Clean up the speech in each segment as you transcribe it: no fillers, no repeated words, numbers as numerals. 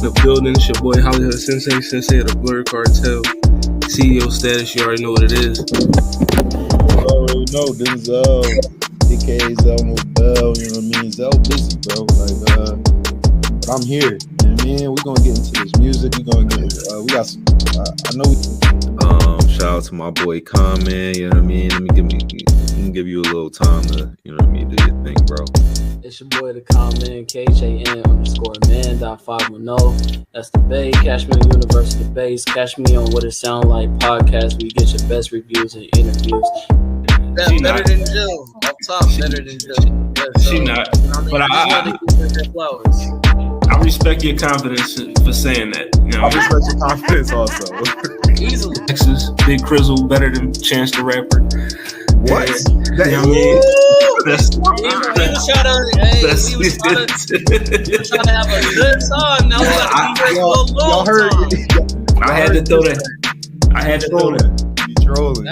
the building. It's your boy Hollywood Sensei of the Blur Cartel. CEO status, you already know what it is. I already know this is aka Zell Nobel, you know what I mean? Zell busy, bro. But I'm here. You know what I mean? We're gonna get into this music. We're gonna get we got some I know shout out to my boy Common, you know what I mean? Let me give you a little time to, you know what I mean, do your thing, bro. It's your boy the Common, KJN_man.510. That's the Bay. Catch me on University Base. Catch me on What It Sound Like podcast, where you get your best reviews and interviews. That's better than Jill. Up top, better than Jill. She not. But I respect your confidence for saying that. You know, I respect your confidence also. Easily. Texas, Big Crizzle, better than Chance the Rapper. What? Yeah, you know what I mean? He was trying to have a good song. Now y'all heard. I had to throw that. You trolling.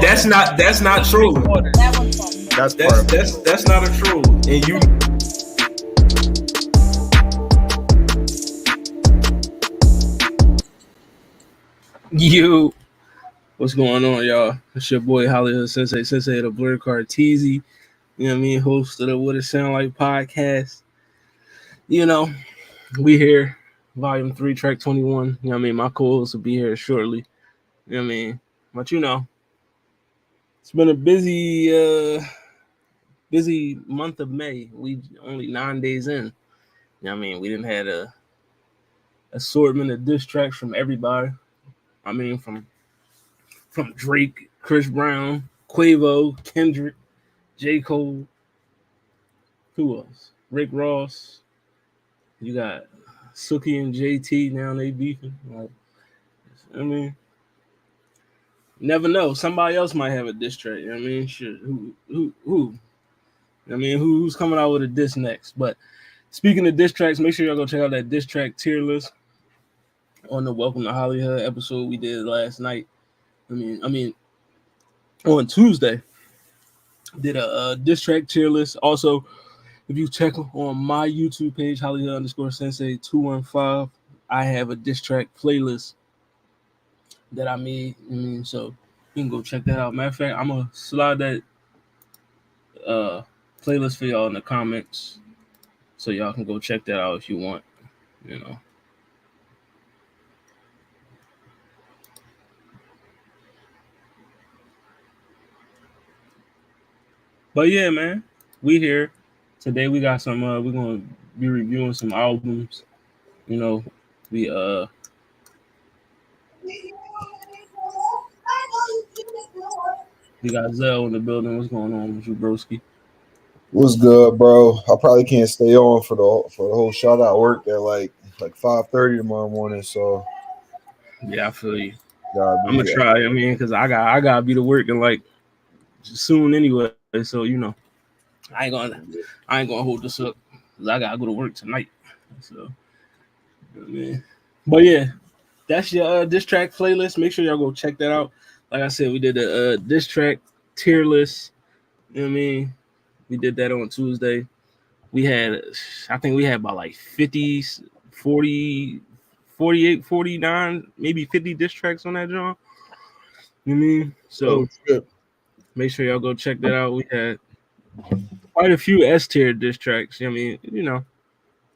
That's not trolling. That's not a troll. And you what's going on, y'all? It's your boy Hollywood Sensei of the Blur Cartel. You know what I mean? Host of the What It Sound Like podcast. You know, we here, volume 3, track 21. You know what I mean? My co-host will be here shortly. You know what I mean? But you know, it's been a busy month of May. We only 9 days in. You know what I mean? We didn't have a assortment of diss tracks from everybody. I mean, from Drake, Chris Brown, Quavo, Kendrick, J. Cole. Who else? Rick Ross. You got Suki and JT. Now they beefing. Like, I mean, never know. Somebody else might have a diss track. You know what I mean? Shit. Who? I mean, who's coming out with a diss next? But speaking of diss tracks, make sure y'all go check out that diss track tier list on the Welcome to Hollywood episode we did last night. I mean, on Tuesday, did a diss track tier list. Also, if you check on my YouTube page, Hollywood_Sensei215, I have a diss track playlist that I made. I mean, so you can go check that out. Matter of fact, I'm gonna slide that playlist for y'all in the comments, so y'all can go check that out if you want. You know. But yeah, man, we here today. We got some. We're gonna be reviewing some albums. You know, we got Zell in the building. What's going on with you, broski? What's good, bro? I probably can't stay on for the whole show. I got work at like 5:30 tomorrow morning. So yeah, I feel you. I'm gonna try. I mean, because I gotta be to work in like soon anyway. So you know, I ain't gonna hold this up because I gotta go to work tonight. So, you know what I mean? But yeah, that's your diss track playlist. Make sure y'all go check that out. Like I said, we did a diss track tier list. You know what I mean? We did that on Tuesday. I think we had about like 50, 40, 48, 49, maybe 50 diss tracks on that, John. You know what I mean? So make sure y'all go check that out. We had quite a few S tier diss tracks. I mean, you know,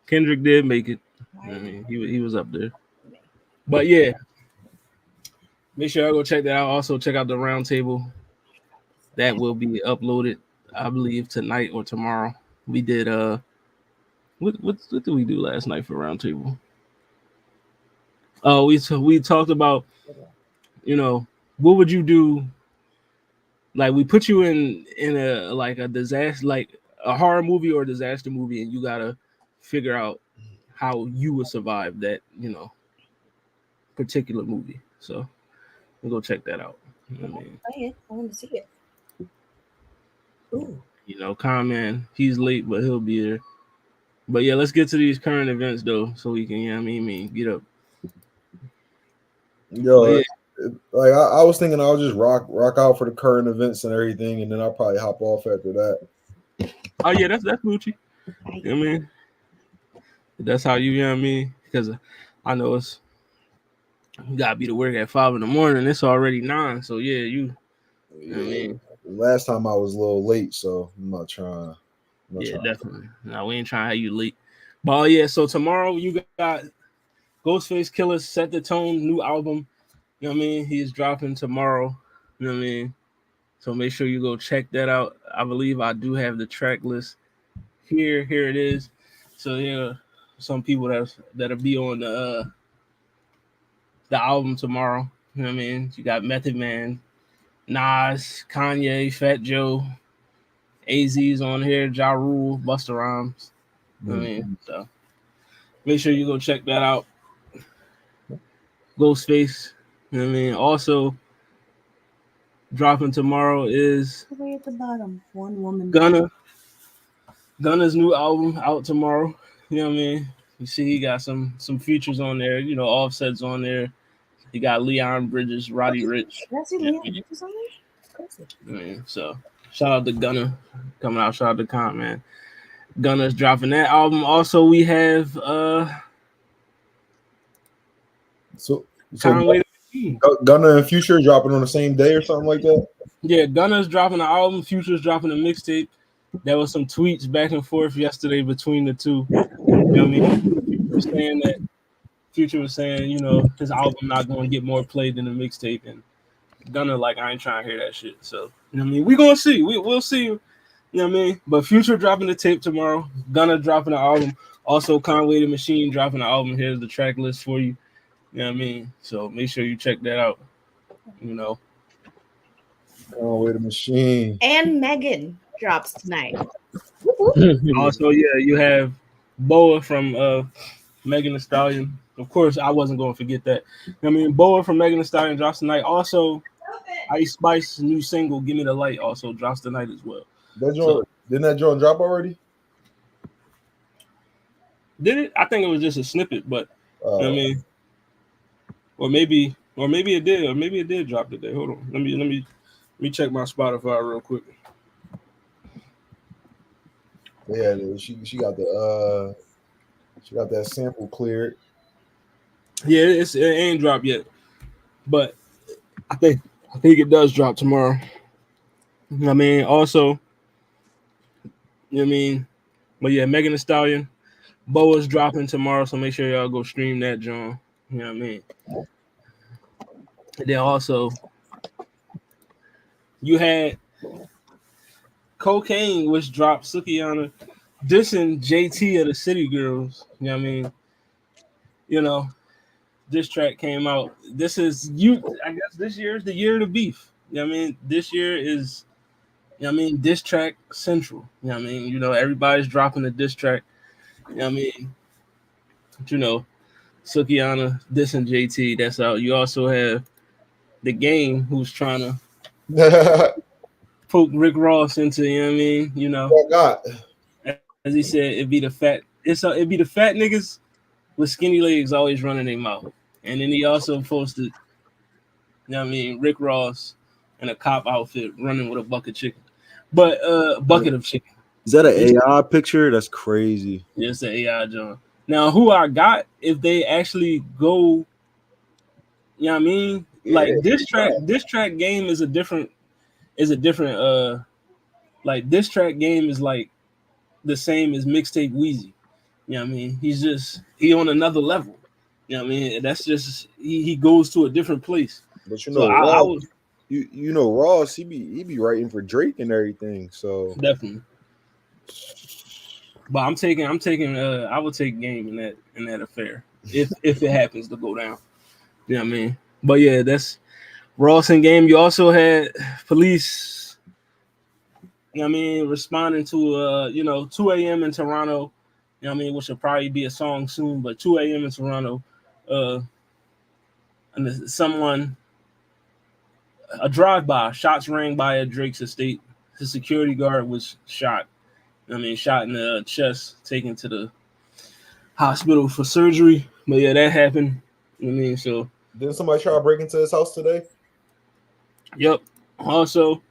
Kendrick did make it. I mean, he was up there. But yeah, make sure y'all go check that out. Also, check out the roundtable. That will be uploaded, I believe, tonight or tomorrow. We did what did we do last night for roundtable? Oh, we talked about, you know, what would you do? Like, we put you in a like a disaster, like a horror movie or a disaster movie, and you gotta figure out how you would survive that, you know, particular movie. So we'll go check that out. You know what I mean? I want to see it. Ooh. You know, comment. He's late, but he'll be there. But yeah, let's get to these current events though, so we can, you know what I mean, get up. Yo, like I was thinking I'll just rock out for the current events and everything, and then I'll probably hop off after that. Oh yeah, that's Gucci. You know what I mean? That's how you know what I mean? Because I know you gotta be to work at 5 in the morning. It's already 9. So yeah, you know what I Yeah. mean? Last time I was a little late, so I'm not trying. Yeah, definitely. No, we ain't trying to have you late. But yeah, so tomorrow you got Ghostface Killer Set the Tone new album. You know what I mean? He's dropping tomorrow. You know what I mean? So make sure you go check that out. I believe I do have the track list here. Here it is. So yeah, some people that'll be on the album tomorrow. You know what I mean? You got Method Man, Nas, Kanye, Fat Joe, AZ's on here, Ja Rule, Busta Rhymes. You know what I mean? So make sure you go check that out. Ghostface. You know what I mean? Also dropping tomorrow is Way at the bottom, one woman. Gunna's new album out tomorrow. You know what I mean? You see, he got some features on there. You know, Offset's on there. He got Leon Bridges, Roddy Rich. Did I see You know Leon what I mean? Bridges on there? I mean, so shout out to Gunna coming out. Shout out to Con, man. Gunna's dropping that album. Also, we have So Conway. Gunna and Future dropping on the same day or something like that. Yeah, Gunna's dropping an album. Future's dropping a mixtape. There was some tweets back and forth yesterday between the two. You know what I mean? Future was saying, you know, his album not going to get more played than the mixtape, and Gunna like, I ain't trying to hear that shit. So you know what I mean? We gonna see. We'll see. You know what I mean? But Future dropping the tape tomorrow. Gunna dropping the album. Also, Conway the Machine dropping the album. Here's the track list for you. You know what I mean? So make sure you check that out. You know. Conway the Machine. And Megan drops tonight. Also, yeah, you have Boa from Megan Thee Stallion. Of course, I wasn't going to forget that. You know what I mean? Boa from Megan Thee Stallion drops tonight. Also, Ice Spice's new single, Give Me the Light, also drops tonight as well. Didn't that joint drop already? Did it? I think it was just a snippet, but you know what I mean? Or maybe it did, or maybe it did drop today. Hold on. Let me check my Spotify real quick. Yeah, she got that sample cleared. Yeah, it ain't dropped yet, but I think it does drop tomorrow. You know what I mean? Also, you know what I mean? But yeah, Megan Thee Stallion, Boa's dropping tomorrow, so make sure y'all go stream that, John. You know what I mean? And then also, you had Cocaine, which dropped Sukiyana dissing JT of the City Girls. You know what I mean? You know, this track came out. This is I guess this year is the year of the beef. You know what I mean? This year is, you know what I mean, diss track central. You know what I mean? You know, everybody's dropping a diss track. You know what I mean? But, you know, Sukiyana dissing JT, that's out. You also have The Game, who's trying to poke Rick Ross into, you know what I mean? You know, as he said, it'd be the fat niggas with skinny legs always running their mouth. And then he also posted, you know what I mean, Rick Ross in a cop outfit running with a bucket of chicken. Is that an AI picture? That's crazy. Yeah, it's an AI John. Now, who I got, if they actually go, you know what I mean? Like this track game is a different like this track game is like the same as mixtape Wheezy. You know what I mean? He on another level. You know what I mean? That's just he goes to a different place. But you know, you know Ross, he be writing for Drake and everything. So definitely. But I'm taking I would take Game in that affair if it happens to go down. You know what I mean? But yeah, that's Ross and Game. You also had Police, you know what I mean, responding to 2 a.m. in Toronto, you know what I mean, which will probably be a song soon, but 2 a.m. in Toronto, and a drive-by, shots rang by at Drake's estate. The security guard was shot. I mean, shot in the chest, taken to the hospital for surgery. But yeah, that happened. You know what I mean, so didn't somebody try to break into his house today? Yep. Also,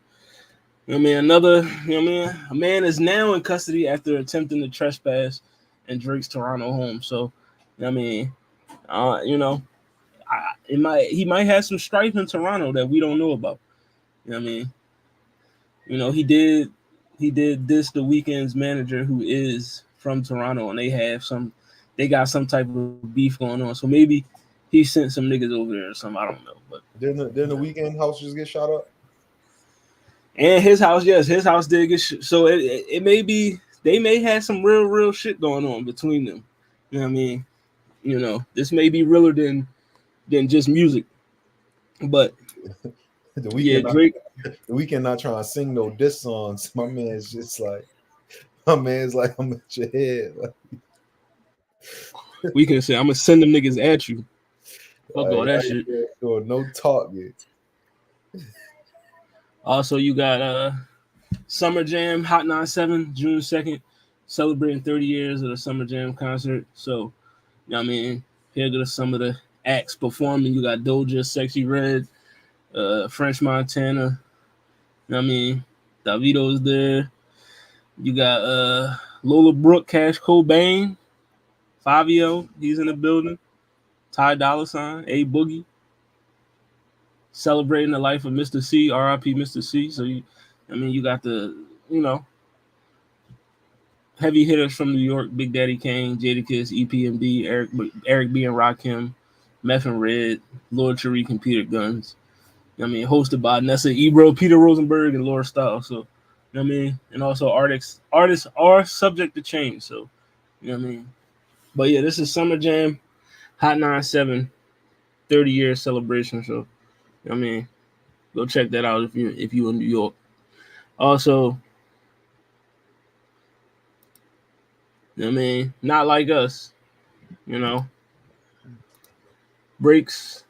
you know what I mean, a man is now in custody after attempting to trespass and Drake's Toronto home. So, I mean, he might have some strife in Toronto that we don't know about. You know what I mean? He did this the Weeknd's manager who is from Toronto, and they got some type of beef going on. So maybe he sent some niggas over there or something. I don't know. But didn't the Weeknd house just get shot up? And his house did get so it may be they may have some real shit going on between them. You know what I mean? This may be realer than just music. But The Weeknd, Drake. The Weeknd not trying to sing no diss songs. My man's like, I'm at your head. Like, we can say I'm gonna send them niggas at you. Fuck all that shit. No talk yet. Also, you got Summer Jam Hot 97 June 2nd, celebrating 30 years of the Summer Jam concert. So, I mean, here go some of the acts performing. You got Doja, Sexy Red, French Montana. I mean, Davido's there. You got Lola Brooke, Cash Cobain, Fabio, he's in the building. Ty Dolla $ign, A Boogie. Celebrating the life of Mr. C, R.I.P. Mr. C. So, you got the, heavy hitters from New York, Big Daddy Kane, Jadakiss, EPMD, Eric B. and Rakim, Meth and Red, Lord Tariq and Peter Guns. Hosted by Nessa Ebro, Peter Rosenberg, and Laura Stiles. So, and also artists are subject to change. So, But yeah, this is Summer Jam, Hot 97, 30-year celebration. So, go check that out if you in New York. Also, not like us, breaks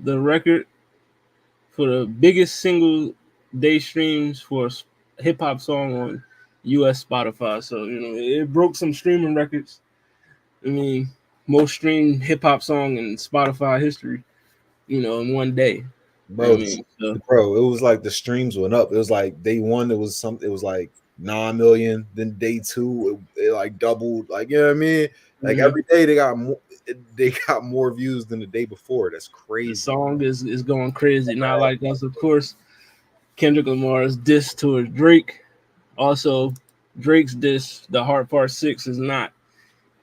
the record for the biggest single day streams for a hip hop song on US Spotify. So, it broke some streaming records. Most streamed hip hop song in Spotify history, in one day. Bro, bro, it was like the streams went up. It was like day one, it was like 9 million. Then day two, it like doubled. Like, you know what I mean? Like every day they got more views than the day before. That's crazy. The song is going crazy. Not like us, of course. Kendrick Lamar's diss towards Drake. Also, Drake's diss, The Heart Part 6, is not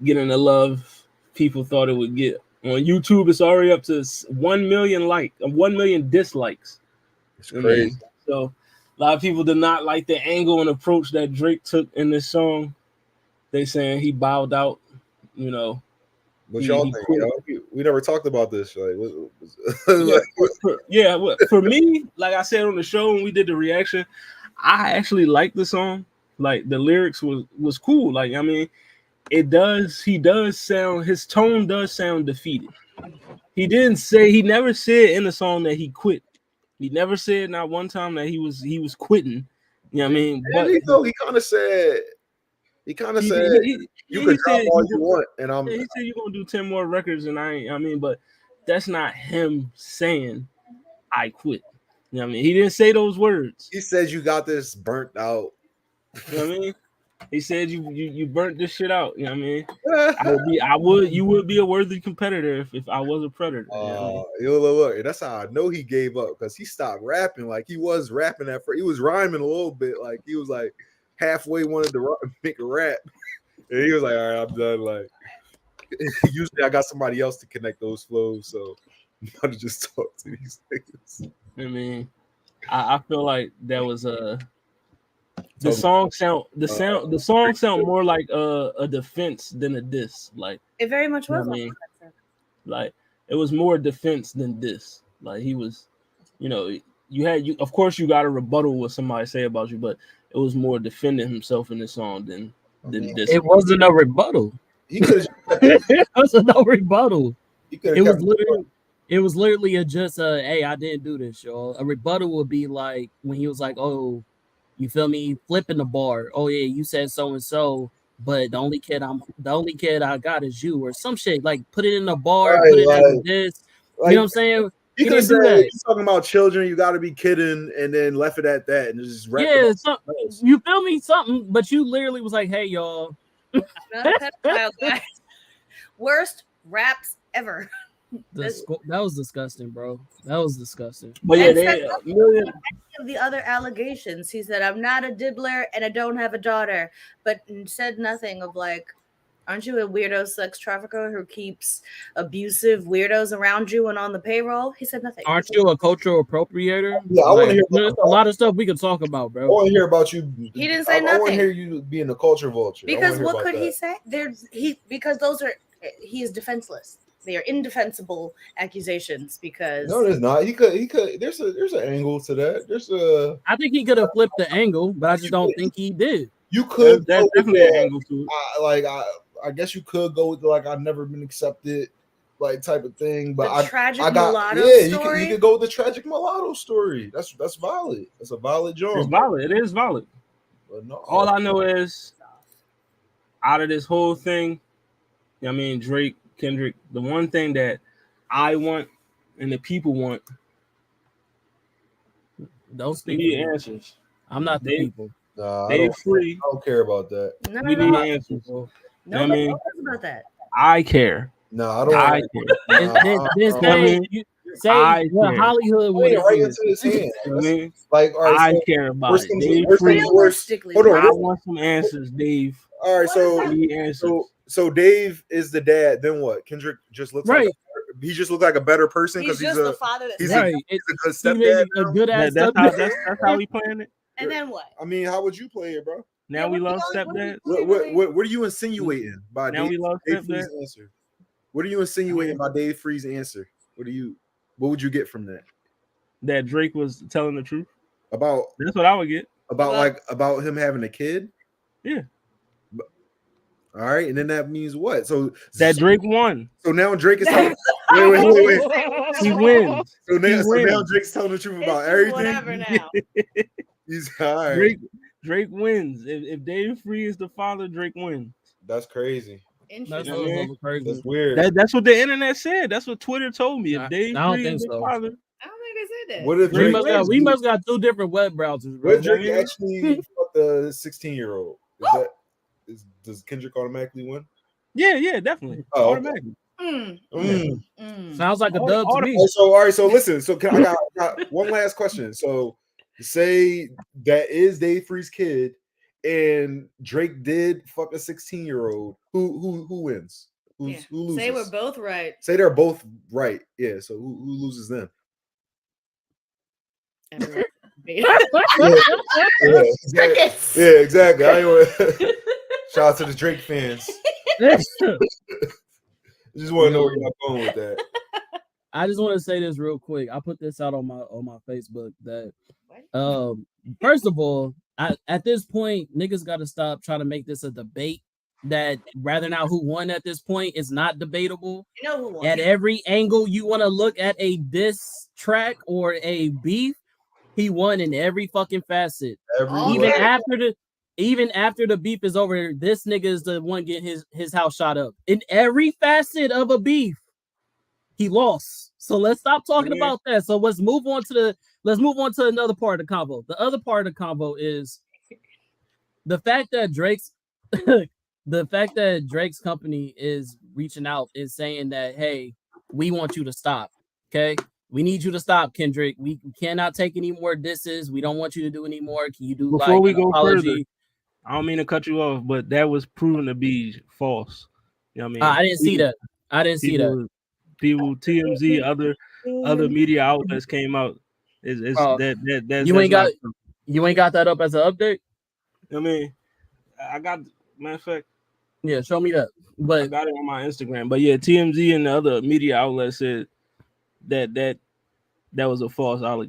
getting the love people thought it would get. On YouTube, it's already up to 1 million dislikes. It's crazy. So a lot of people did not like the angle and approach that Drake took in this song. They saying he bowed out, What y'all think? We never talked about this. Like, for me, like I said on the show when we did the reaction, I actually liked the song. Like the lyrics was cool. Like, his tone does sound defeated. He never said in the song that he quit. He never said not one time that he was quitting. You know what I mean? But he kind of said you can drop all you want, and he said you're gonna do 10 more records, and but that's not him saying I quit. You know what I mean? He didn't say those words. He said you got this burnt out. You know what I mean? He said you burnt this shit out. You know what I mean? You would be a worthy competitor if I was a predator. Look, that's how I know he gave up, because he stopped rapping. Like, he was rapping at first. He was rhyming a little bit. Like, he was like halfway wanted to make a rap. And he was like, all right, I'm done. Like, usually I got somebody else to connect those flows, so I'm about to just talk to these niggas. I feel like that was the song sound more like a defense than a diss. Like, it very much was. Like, it was more defense than diss. Like, he was, of course you got to rebuttal what somebody say about you, but it was more defending himself in the song than diss. It wasn't a rebuttal. It wasn't no rebuttal. It was literally hey, I didn't do this, y'all. A rebuttal would be like when he was like, oh, you feel me, flipping the bar. Oh yeah, you said so and so, but the only kid I got is you, or some shit. Like, put it in the bar, right, put it as this. Like, you know what I'm saying? You can say he's talking about children. You got to be kidding, and then left it at that, and just you feel me? Something, but you literally was like, "Hey, y'all, Not a pedophile, guys. Worst raps ever. That was disgusting, bro. That was disgusting. But yeah, And they said million. any of the other allegations. He said, "I'm not a dibbler and I don't have a daughter," but said nothing of like, aren't you a weirdo sex trafficker who keeps abusive weirdos around you and on the payroll? He said nothing. Aren't you a cultural appropriator? Yeah, I want to hear. There's a lot of stuff we can talk about, I bro. want to hear about you. He didn't say I want nothing. to hear you being a culture vulture. Because what could he say? Because those are he is defenseless. They are indefensible accusations because No, there's not. He could. There's an angle to that. I think he could have flipped the angle, but I just don't think he did. You could. That's go with definitely an that. angle to it. I guess you could go with like I've never been accepted, like type of thing. But the tragic I got mulatto story. You could go with the tragic mulatto story. That's valid. That's a valid job. It's valid. It is valid. But no, All I know is out of this whole thing, I mean, Drake, Kendrick, the one thing that I want and the people want, Don't we speak. need answers. I'm not the people. nah, They free. I don't care about that. No, We no, need no. answers. Nobody I mean- knows about that. I care. No, I don't. I care. Then say I what care. Hollywood Wait, would right do. into his hand. You know what I mean? Like, all right, I so care about worst it. comes They to worst free. comes to worst. Realistically, Hold on. I want some answers, Dave. All right, so I need answers. so Dave is the dad. Then what? Kendrick just looks Right. like he just looks like a better person he's because he's just the a father that's he's Right. he's a good He made stepdad. a now. good ass That's how we playing it. and then what? I mean, how would you play it, bro? Now Yeah, we what love do y'all- stepdad. What are you insinuating by Now we love Dave stepdad. Free's answer? What are you insinuating by Dave Free's answer? What would you get from that? That Drake was telling the truth. About That's what I would get. about him having a kid? Yeah. All right, and then that means what? So That Drake won. So now Drake is telling wait. He wins. So now wins. Drake's telling the truth It's about just everything. whatever now. He's all right. Drake wins. If Dave Free is the father, Drake wins. That's crazy. That's Interesting. crazy. That's weird. That's what the internet said. That's what Twitter told me. If Dave I don't Free think is the so. father, I don't think they said that. What if We Drake must got two different web browsers, bro. What if Drake actually fucked the 16-year-old? Does Kendrick automatically win? yeah, definitely. Oh, Automatically. Sounds like a dub to me. So all right, so listen. So I got one last question. So say that is Dave Free's kid, and Drake did fuck a 16-year-old. Who wins? Who loses? Say we're both right. Say they're both right. Yeah. So who loses then? Everyone. Yeah, exactly. Yeah, exactly. Shout out to the Drake fans. Just want to know where you're going with that. I just want to say this real quick. I put this out on my Facebook that first of all, at this point, niggas got to stop trying to make this a debate. That rather now who won at this point is not debatable. You know who won. At every angle you want to look at a diss track or a beef, he won in every fucking facet. Even after the beef is over, this nigga is the one getting his house shot up. In every facet of a beef, he lost. So let's stop talking about that. So let's move on to another part of the convo. The other part of the convo is the fact that Drake's company is reaching out and saying that, hey, we want you to stop. Okay. We need you to stop, Kendrick. We cannot take any more disses. We don't want you to do any more. Can you do Before we go apology? further, I don't mean to cut you off, but that was proven to be false. You know what I mean? I didn't see that. People, TMZ, other media outlets came out. That you ain't got that up as an update? I mean, I got, matter of fact. Yeah, show me that. But I got it on my Instagram. But yeah, TMZ and the other media outlets said that was a false, But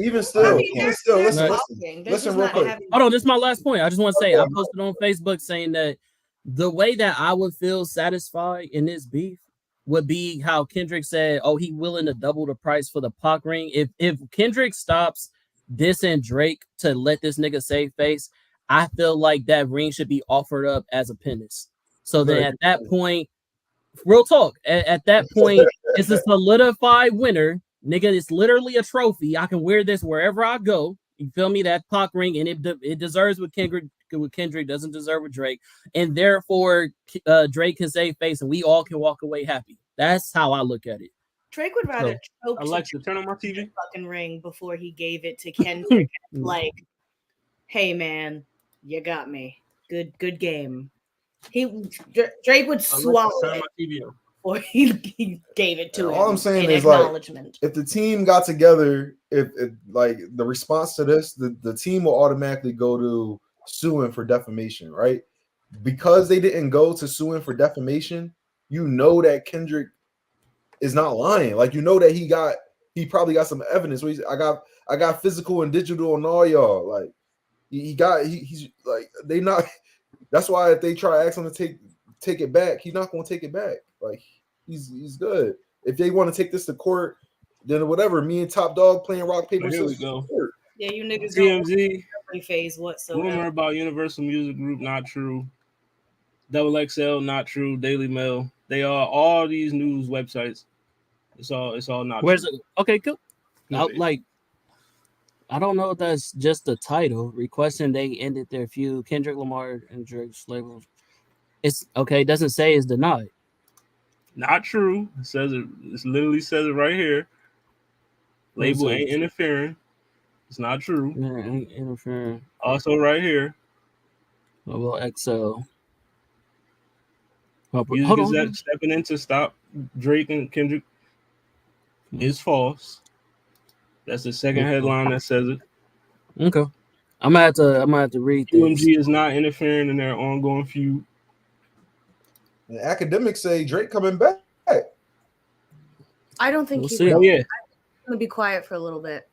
even still, listen real quick. Hold on, this is my last point. I just want to say I posted on Facebook saying that the way that I would feel satisfied in this beef would be how Kendrick said, "Oh, he willing to double the price for the Pac ring." If Kendrick stops dissing Drake to let this nigga save face, I feel like that ring should be offered up as a penance. So then at that point, real talk, at that point, it's a solidified winner. Nigga, it's literally a trophy. I can wear this wherever I go. You feel me? That Pac ring, and it deserves what Kendrick doesn't deserve with Drake, and therefore Drake can save face, and we all can walk away happy. That's how I look at it. Drake would rather choke Alexa, turn on my TV. fucking ring before he gave it to Kendrick. Like, hey man, you got me. Good game. Drake would swallow it before he gave it to him. All I'm saying is, like, if the team got together, if like the response to this, the team will automatically go to suing for defamation, right? Because they didn't go to suing for defamation, you know that Kendrick is not lying. Like, you know that he probably got some evidence. Where I got physical and digital and all y'all. Like, he's like, they not. That's why if they try to ask him to take it back, he's not going to take it back. Like, he's good. If they want to take this to court, then whatever. Me and Top Dog playing rock paper scissors. Here we go. Yeah, you niggas TMZ don't phase whatsoever. Rumor about Universal Music Group not true. Double XL not true. Daily Mail. They are all these news websites. It's all not Where's true. it? Okay, cool. I don't know if that's just the title. Requesting they ended their feud. Kendrick Lamar and Drake's label. It's okay. It doesn't say it's denied. Not true. It says it. It literally says it right here. Label ain't interfering. It's not true. Yeah, ain't interfering. Also right here. Well, XL. Music is stepping in to stop Drake and Kendrick is false. That's the second headline that says it. Okay. I'm gonna have to read this. UMG is not interfering in their ongoing feud. The academics say Drake coming back. I don't think We'll he's see. going to be quiet for a little bit.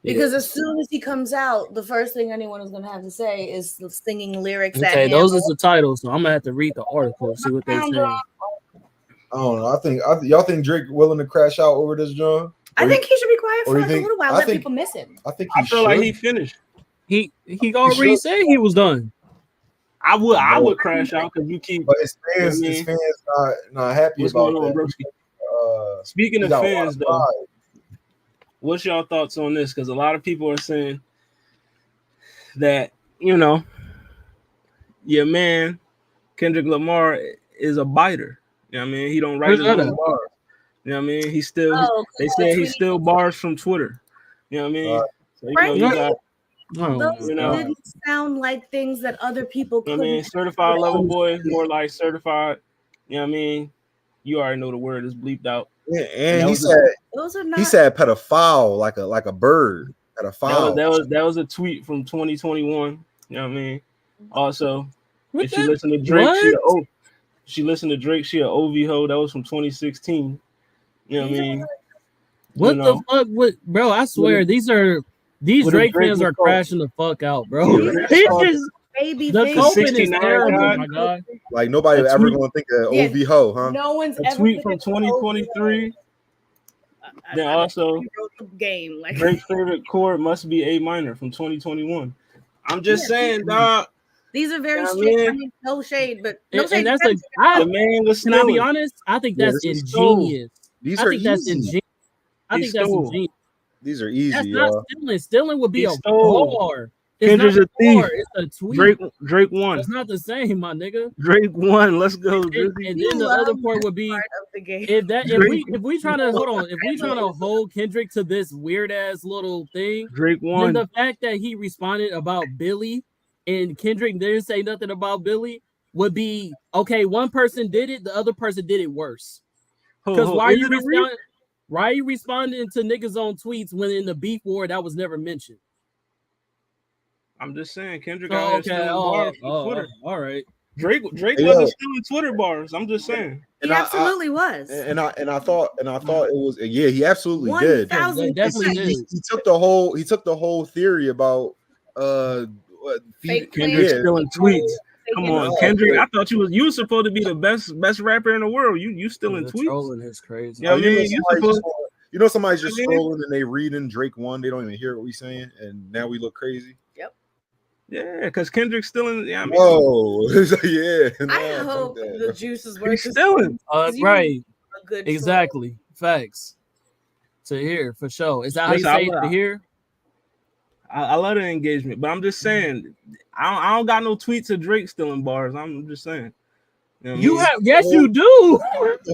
Because as soon as he comes out, the first thing anyone is going to have to say is the singing lyrics. Okay, those are the titles, so I'm gonna have to read the article, see what they say. I don't know. Y'all think Drake willing to crash out over this, John? I think he should be quiet for like a little while. Let people miss him. I feel like he finished. He already said he was done. I would crash out because you keep. But his fans not happy What's about going on, that. Speaking of fans, though, what's y'all thoughts on this? Because a lot of people are saying that, you know, your man Kendrick Lamar is a biter. You know what I mean? He don't write his own bars. You know what I mean? He still. They say he still bars from Twitter. You know what I mean? So, you got. Those didn't sound like things that other people could. I mean, certified lover boy, more like certified. You know what I mean? You already know the word is bleeped out. Yeah, and he said pedophile like a bird. Pedophile. That was a tweet from 2021. You know what I mean? Also, if she listened to Drake, she listened to Drake, she an OV hoe. That was from 2016. You know what I mean? What the fuck? What, bro? I swear these Drake fans are crashing the fuck out, bro. Baby the coping is terrible, my God. Like nobody ever gonna think of OV ho, huh? No one's a ever tweet from 2023. Then also, game like Drake's favorite chord must be A minor from 2021. I'm just saying, dog. These are very strict. I mean, no shade, but no shade. And that's the man was. Can I be honest? I think that's ingenious. These are easy. I think that's ingenious. These are easy. That's not stealing. Stealing would be a bar. Kendrick's a thief. It's a tweet. Drake won. It's not the same, my nigga. Drake won. Let's go. And then the other part would be if we trying to hold Kendrick to this weird ass little thing. Drake won. Then the fact that he responded about Billy and Kendrick didn't say nothing about Billy would be okay. One person did it, the other person did it worse. Because why are you responding to niggas on tweets when in the beef war that was never mentioned? I'm just saying, Kendrick out here stealing bars from Twitter. All right. Drake wasn't stealing Twitter bars. I'm just saying. He absolutely was. And I thought it was he absolutely 1, did. Definitely did. He took the whole theory about Fake Kendrick stealing tweets. Come on, Kendrick. I thought you were supposed to be the best rapper in the world. You stealing tweets. Trolling is crazy. Yeah, somebody's just scrolling and they reading Drake won. They don't even hear what we saying, and now we look crazy. Yep. Yeah, because Kendrick's stealing. Yeah, yeah. I hope the juice is worth stealing. Right. Good exactly. Facts. To hear for sure. Is that how you say it to hear? I love the engagement, but I'm just saying, I don't got no tweets of Drake stealing bars. I'm just saying. You know what I You mean? have, yes, you do.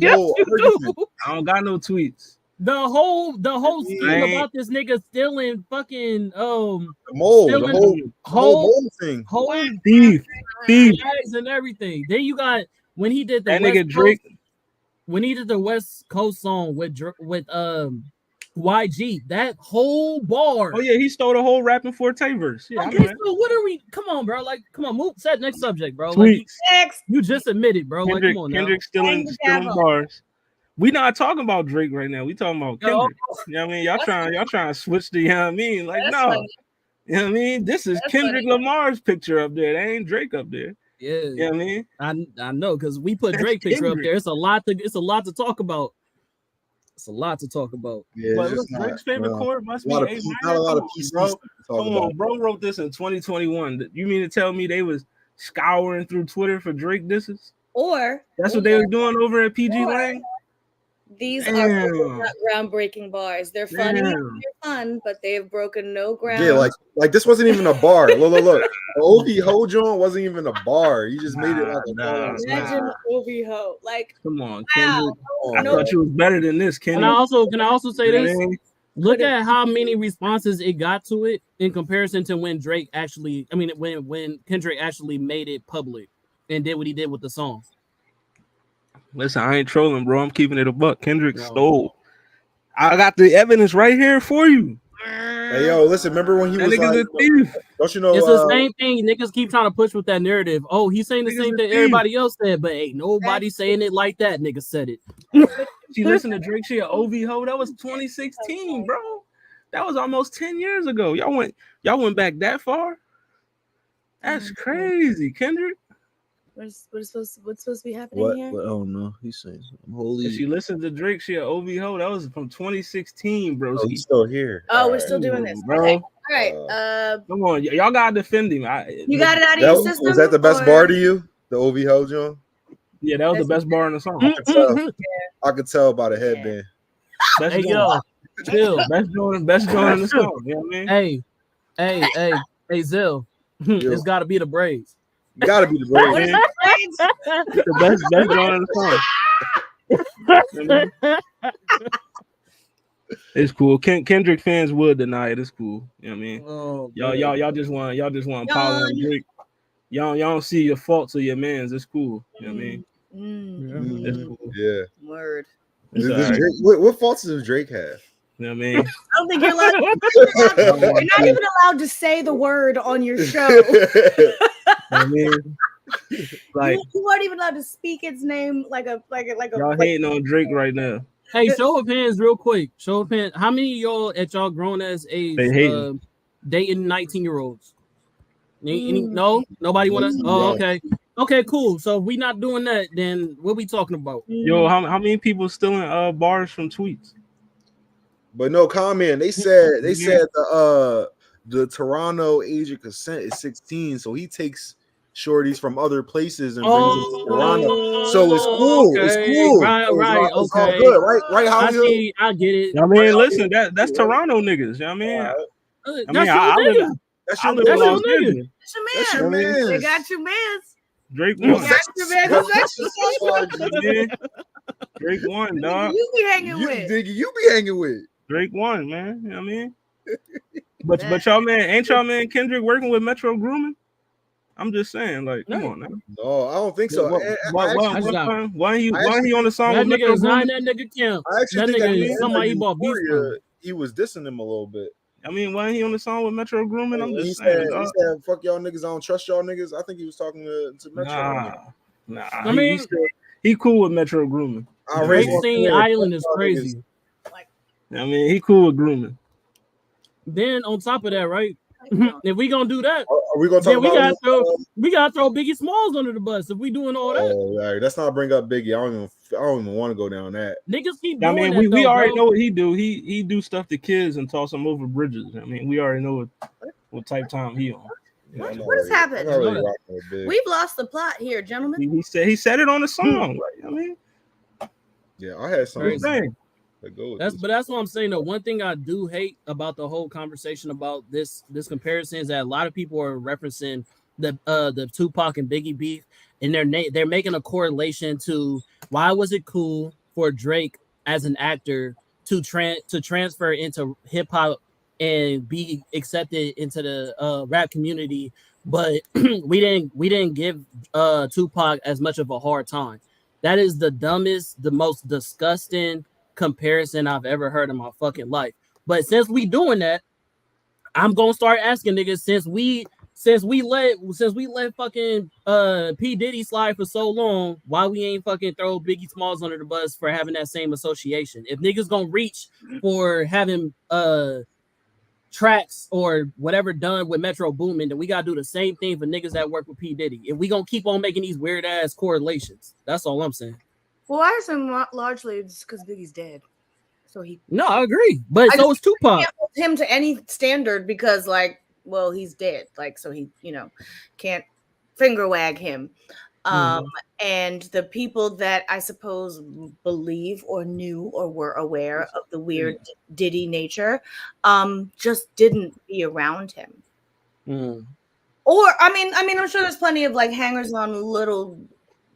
Yes, whole you do. argument. I don't got no tweets. The whole I scheme about this nigga stealing fucking The mold, the stealing whole mold thing. whole Thief. bags and everything. Then you got when he did the That West nigga Drake. Coast, when he did the West Coast song with YG, that whole bar. Oh yeah, he stole the whole rapping Forte verse. Yeah, I know Okay, that. so what are we? Come on, bro. Like, come on, move. Set next subject, bro. Tweets. Like, Next. you just admitted, bro. Like, come on now. Kendrick stealing bars. We not talking about Drake right now. We talking about Kendrick. You know what I mean? Y'all trying to switch the, you know what I mean? Like, no. Funny. You know what I mean? This is Kendrick Lamar's picture up there. That ain't Drake up there. Yeah. You know what I mean? I know, because we put Drake picture up there. It's a lot to talk about. It's a lot to talk about. Yeah, But look, Drake's favorite chord must be not a lot of pieces, pieces. bro. Come on, bro wrote this in 2021. You mean to tell me they was scouring through Twitter for Drake disses? Or That's what they were doing over at PG Lang? these Damn. are not groundbreaking bars. They're funny, Damn. they're fun, but they've broken no ground. Yeah, like this wasn't even a bar. Look. The Ovi Ho joint wasn't even a bar. You just made it like a bar. Imagine Ovi Ho. Like, Come on, wow. Kendrick. I thought you was better than this, Kendrick. Can I also say this? Man. Look at how many responses it got to it in comparison to when Drake actually, when Kendrick actually made it public and did what he did with the song. Listen, I ain't trolling, bro. I'm keeping it a buck. Kendrick stole. I got the evidence right here for you. Hey, yo, listen, remember when he That was nigga's like, a thief. Don't you know? It's the same thing. Niggas keep trying to push with that narrative. Oh, he's saying the Niggas same a thing thief. everybody else said, but ain't nobody saying it like that. Nigga said it. She listened to Drake shit, OV Ho. That was 2016, bro. That was almost 10 years ago. Y'all went back that far? That's crazy, Kendrick. what's supposed to be happening here? Oh no, he's saying something. Holy. If she listened to Drake shit, OV Ho. That was from 2016, bro. he's still here. Oh, we're still doing this, bro. Okay. All right. Come on, y'all gotta defend him. You got it out of your system. Was that the best bar to you? The Ovi Ho joint? Yeah, that was the best bar in the song. I could tell by the headband. Best Hey, joint. yo, Zill. Best joint in the song. You know what I mean? Hey, Zill. It's got to be the braids. Gotta be the braids. The best joint in the song. It's cool. Kendrick fans would deny it. It's cool. You know what I mean? Oh, Y'all just want to power on Drake. Y'all don't see your faults or your mans. It's cool. You know what I mean? It's cool. Yeah. Word. It's all right. What faults does Drake have? You know what I mean? I don't think you're allowed. You're not even allowed to say the word on your show. I mean, like you weren't even allowed to speak its name like a. Y'all hating on Drake right now. Hey, show of hands, real quick. Show of hands. How many of y'all at y'all grown ass age dating 19-year-olds? No, nobody want to. Oh, okay. Okay, cool. So if we not doing that, then what we talking about? Yo, how many people stealing bars from tweets? But no comment. They said the Toronto age of consent is 16, so he takes shorties from other places and brings them to Toronto. So it's cool. Okay. It's cool. Right. It's all Okay. good. Right. How I get it. I mean, listen, that's Toronto niggas. You know what I mean? That's your nigga. That's I your live in Los nigga. Angeles. That's your man. They got your mans. Drake You won. got your man. Drake won, dog. You be hanging with. You be hanging with. Drake won, man. You know what I mean? But y'all man, ain't y'all man Kendrick working with Metro Grooming? I'm just saying, like, come on now. No, I don't think so. Why he on the song That with nigga Metro is not Grooming? in that nigga camp. I actually That think nigga is somebody he bought beef from. He was dissing him a little bit. I mean, why ain't he on the song with Metro Grooming? I'm just He saying. said, "Fuck y'all niggas, I don't trust y'all niggas." I think he was talking to Metro. Nah. I mean, he cool with Metro Grooming. Racing Island is crazy. I mean, he cool with grooming. Then on top of that, right? If we gonna do that, are we gonna talk about? We gotta throw Biggie Smalls under the bus. If we doing all that, right. Let's not bring up Biggie. I don't even want to go down that. Niggas keep I doing mean, that. we already know what he do. He do stuff to kids and toss them over bridges. I mean, we already know what type time he on. What has happened? We've lost the plot here, gentlemen. He said it on the song. Right? I mean, yeah, I had something. That's what I'm saying. The one thing I do hate about the whole conversation about this comparison is that a lot of people are referencing the Tupac and Biggie beef, and they're making a correlation to why was it cool for Drake as an actor to transfer into hip hop and be accepted into the rap community, but we didn't give Tupac as much of a hard time. That is the dumbest, the most disgusting comparison I've ever heard in my fucking life. But since we doing that, I'm gonna start asking niggas since we let fucking P. Diddy slide for so long, why we ain't fucking throw Biggie Smalls under the bus for having that same association? If niggas gonna reach for having tracks or whatever done with Metro Boomin, then we gotta do the same thing for niggas that work with P. Diddy. If we gonna keep on making these weird ass correlations, that's all I'm saying. Well, I assume largely it's because Biggie's dead. So No, I agree. But so is Tupac. Can't hold him to any standard because, like, well, he's dead. Like, so he, can't finger wag him. And the people that I suppose believe or knew or were aware of the weird Diddy nature, just didn't be around him. Or, I mean, I'm sure there's plenty of like hangers on little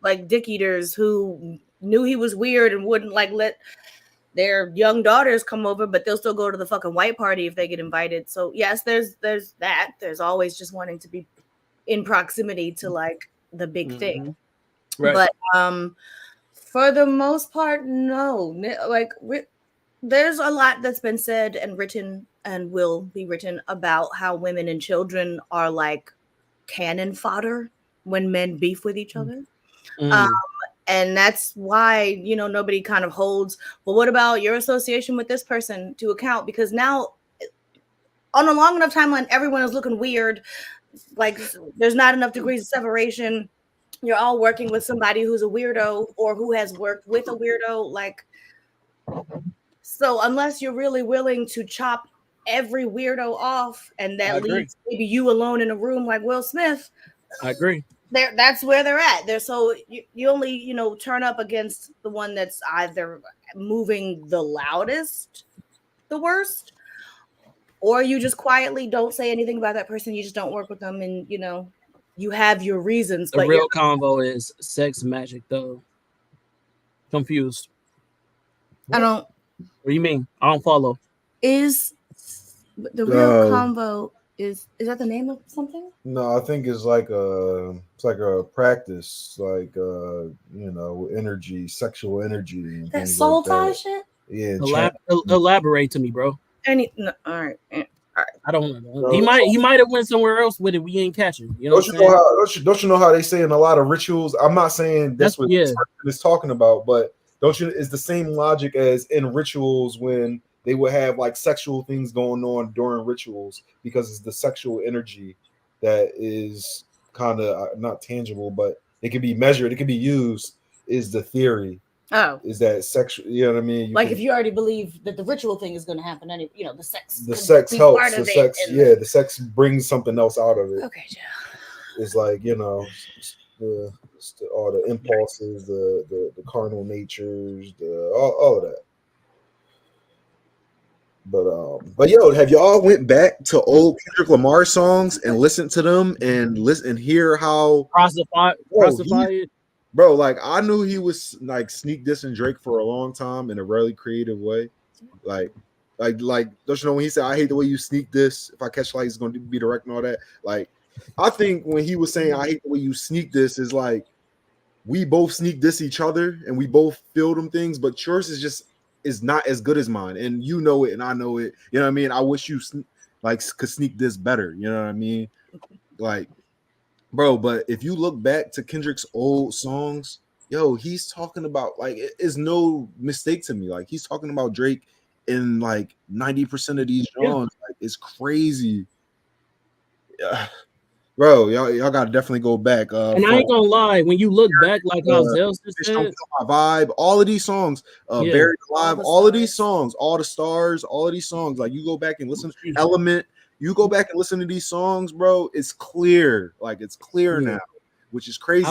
like dick eaters who knew he was weird and wouldn't like let their young daughters come over, but they'll still go to the fucking white party if they get invited. So yes, there's that. There's always just wanting to be in proximity to like the big thing. Right. But for the most part, no. Like there's a lot that's been said and written and will be written about how women and children are like cannon fodder when men beef with each other. And that's why, nobody kind of holds, well, what about your association with this person to account? Because now on a long enough timeline, everyone is looking weird. Like there's not enough degrees of separation. You're all working with somebody who's a weirdo or who has worked with a weirdo. Like, so unless you're really willing to chop every weirdo off and that leaves maybe you alone in a room like Will Smith. I agree. That's where they're at. So you only, turn up against the one that's either moving the loudest, the worst, or you just quietly don't say anything about that person. You just don't work with them, and you have your reasons. The real convo is sex magic, though. Confused. I don't. What do you mean? I don't follow. Is the real convo? Is that the name of something? No, I think it's like a practice, like energy, sexual energy. That soul tie shit. Yeah. Elaborate to me, bro. All right. I don't know. He might have went somewhere else with it. We ain't catching. Don't you know how they say in a lot of rituals? I'm not saying that's what this person is talking about, but it's the same logic as in rituals when they would have like sexual things going on during rituals because it's the sexual energy that is kind of not tangible, but it can be measured, it can be used, is the theory. Oh, is that sexual? You know what I mean? If you already believe that the ritual thing is going to happen, anyway, the sex. The sex helps. The sex, the sex brings something else out of it. Okay, Joe. It's like all the impulses, the carnal natures, all of that. But yo, have y'all went back to old Kendrick Lamar songs and listened to them and hear how Prosify it? Bro, like I knew he was like sneak dissing Drake for a long time in a really creative way. Like don't you know when he said, I hate the way you sneak this, if I catch light, it's gonna be direct and all that. Like I think when he was saying I hate the way you sneak this is like we both sneak diss each other and we both feel them things, but yours is not as good as mine, and you know it and I know it. You know what I mean? I wish you could sneak this better. You know what I mean? Like, bro, but if you look back to Kendrick's old songs, yo, he's talking about like it is no mistake to me. Like he's talking about Drake in like 90% of these songs. Like it's crazy. Yeah. Bro, y'all gotta definitely go back. And I ain't gonna lie, when you look back, like how Zell said, My Vibe, all of these songs, Buried Alive, all of these songs, All the Stars, all of these songs. Like you go back and listen to Element, you go back and listen to these songs, bro. It's clear, like it's clear now, which is crazy.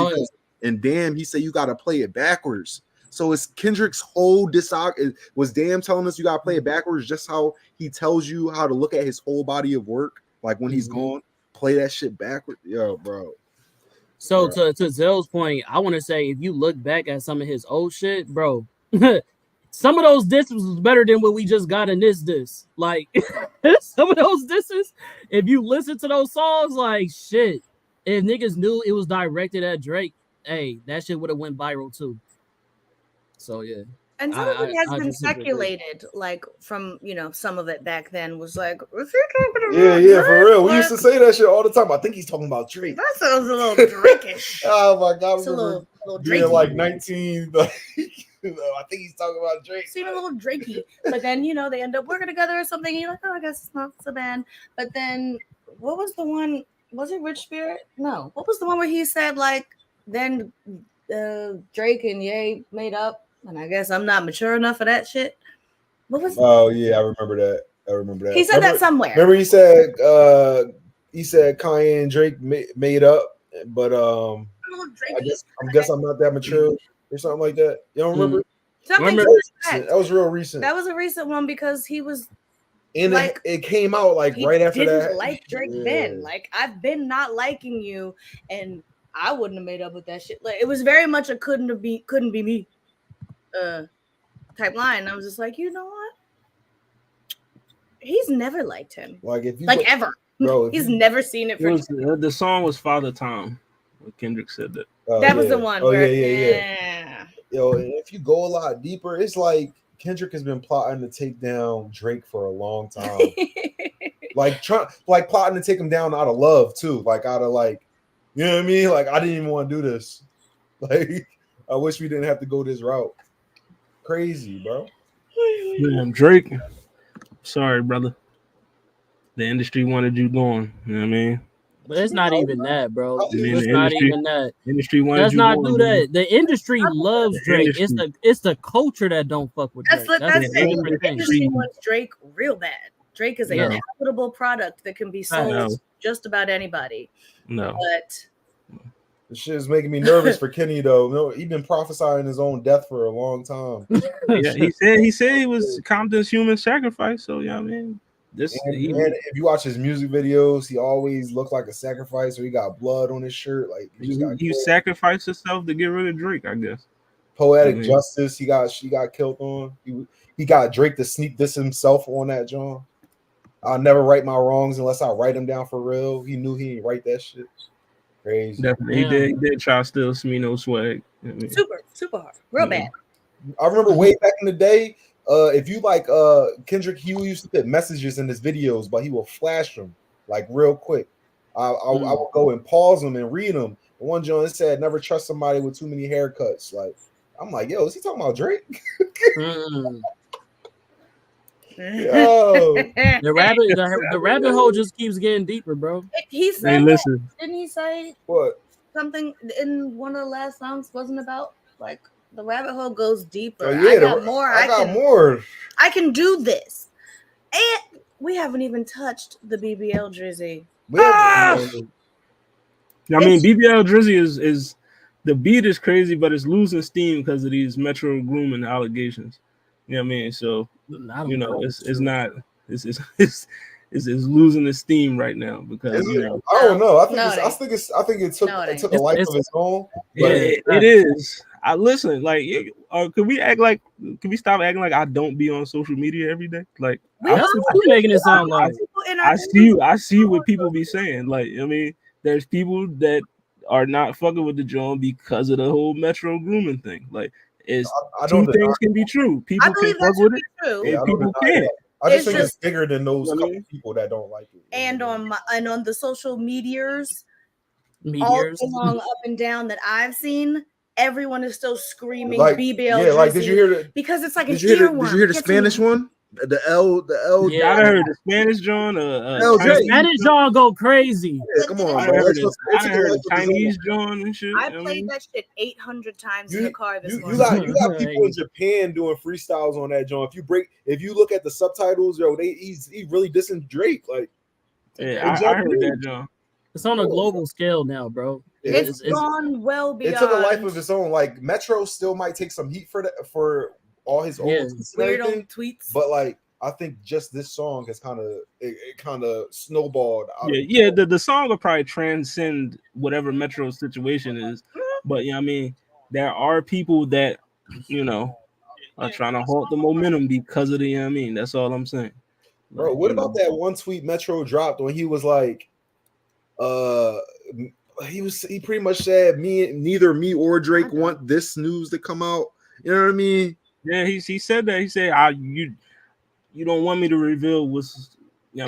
And damn, he said you gotta play it backwards. So it's Kendrick's whole discog. Was Damn telling us you gotta play it backwards, just how he tells you how to look at his whole body of work, like when he's gone, play that shit backwards. Yo, bro. So to Zell's point, I want to say if you look back at some of his old shit, bro, some of those disses was better than what we just got in this diss. Like some of those disses, if you listen to those songs, like shit, if niggas knew it was directed at Drake, hey, that shit would have went viral too. So yeah. And some of it has been speculated, like from some of it back then was like, is he talking about yeah, for real. We used to say that shit all the time. I think he's talking about Drake. That sounds a little Drakish. Oh my god, it's a little Drake. Like 19. Like, I think he's talking about Drake. Seemed a little Drakey, but then they end up working together or something. And you're like, oh, I guess it's not so bad. But then, what was the one? Was it Rich Spirit? No. What was the one where he said like, then Drake and Ye made up? And I guess I'm not mature enough for that shit. What was? Oh yeah, I remember that. He said that somewhere. Remember he said Kanye and Drake made up, but I guess I'm not that mature or something like that. You don't remember? That was real recent. That was a recent one because he was. And like, it came out like right after that. Like Drake then, like I've been not liking you, and I wouldn't have made up with that shit. Like it was very much a couldn't be me. Type line. I was just like, you know what? He's never liked him. Like if you ever, bro. He's never seen it. The song was Father Time. Kendrick said that. That was the one. Oh yeah. Yo, and if you go a lot deeper, it's like Kendrick has been plotting to take down Drake for a long time. like plotting to take him down out of love too. Like out of like, you know what I mean? Like I didn't even want to do this. Like I wish we didn't have to go this route. Crazy, bro. Damn, Drake. Sorry, brother. The industry wanted you going. You know what I mean? But it's not even that, bro. It's not even that. Industry wanted Let's you not going, do that. The industry loves Drake. It's the culture that don't fuck with Drake. That's the industry wants Drake real bad. Drake is a profitable product that can be sold to just about anybody. No. But this shit is making me nervous for Kenny though. No, he's been prophesying his own death for a long time. Yeah, he said he was Compton's human sacrifice. So yeah, I mean, and if you watch his music videos, he always looked like a sacrifice, or he got blood on his shirt. Like he sacrificed himself to get rid of Drake, I guess. Poetic justice. She got killed on. He got Drake to sneak this himself on that John. I'll never right my wrongs unless I write them down for real. He knew he didn't write that shit. Crazy. Definitely. He did try to steal Smino swag. I mean, super hard. Real bad. I remember way back in the day, if you like Kendrick, he used to put messages in his videos, but he will flash them like real quick. I would go and pause them and read them. One John said, "Never trust somebody with too many haircuts." Like, I'm like, yo, is he talking about Drake? Yo, the rabbit hole just keeps getting deeper, bro. He said, hey, listen. Didn't he say what? Something in one of the last songs wasn't about like the rabbit hole goes deeper. Oh, yeah, I got more. I can do this, and we haven't even touched the BBL Drizzy. I mean, BBL Drizzy is the beat is crazy, but it's losing steam because of these Metro grooming allegations. You know what I mean? So it's losing its steam right now because I don't know. I think it took a life of its own. It is. I listen. Like, can we stop acting like I don't be on social media every day? Like, you making it sound like I see what people be saying. Like, I mean, there's people that are not fucking with the John because of the whole Metro grooming thing. Like, two things can be true. People can fuck with it, and people can't. I just think it's bigger than those couple people that don't like it. And on the social medias, all along up and down that I've seen, everyone is still screaming BBL. Yeah, like did you hear because it's like did you hear the Spanish one? The L. Yeah, I heard the Spanish John. Spanish John go crazy. Yeah, come on, I heard the Chinese John and shit. I played that shit 800 times in the car this morning. You got people in Japan doing freestyles on that John. If you look at the subtitles, yo, he's really dissing Drake. Like, yeah, I heard that John. It's on a global scale now, bro. It's gone well beyond. It took a life of its own. Like Metro still might take some heat for that, for all his old weird old tweets, but like I think just this song has kind of snowballed. The song will probably transcend whatever Metro situation is, but I mean, there are people that are trying to halt the momentum because of the. I mean, that's all I'm saying. Bro, what about that one tweet Metro dropped when he was like, he pretty much said neither me or Drake want this news to come out. You know what I mean? Yeah, he said that. He said, you don't want me to reveal what's the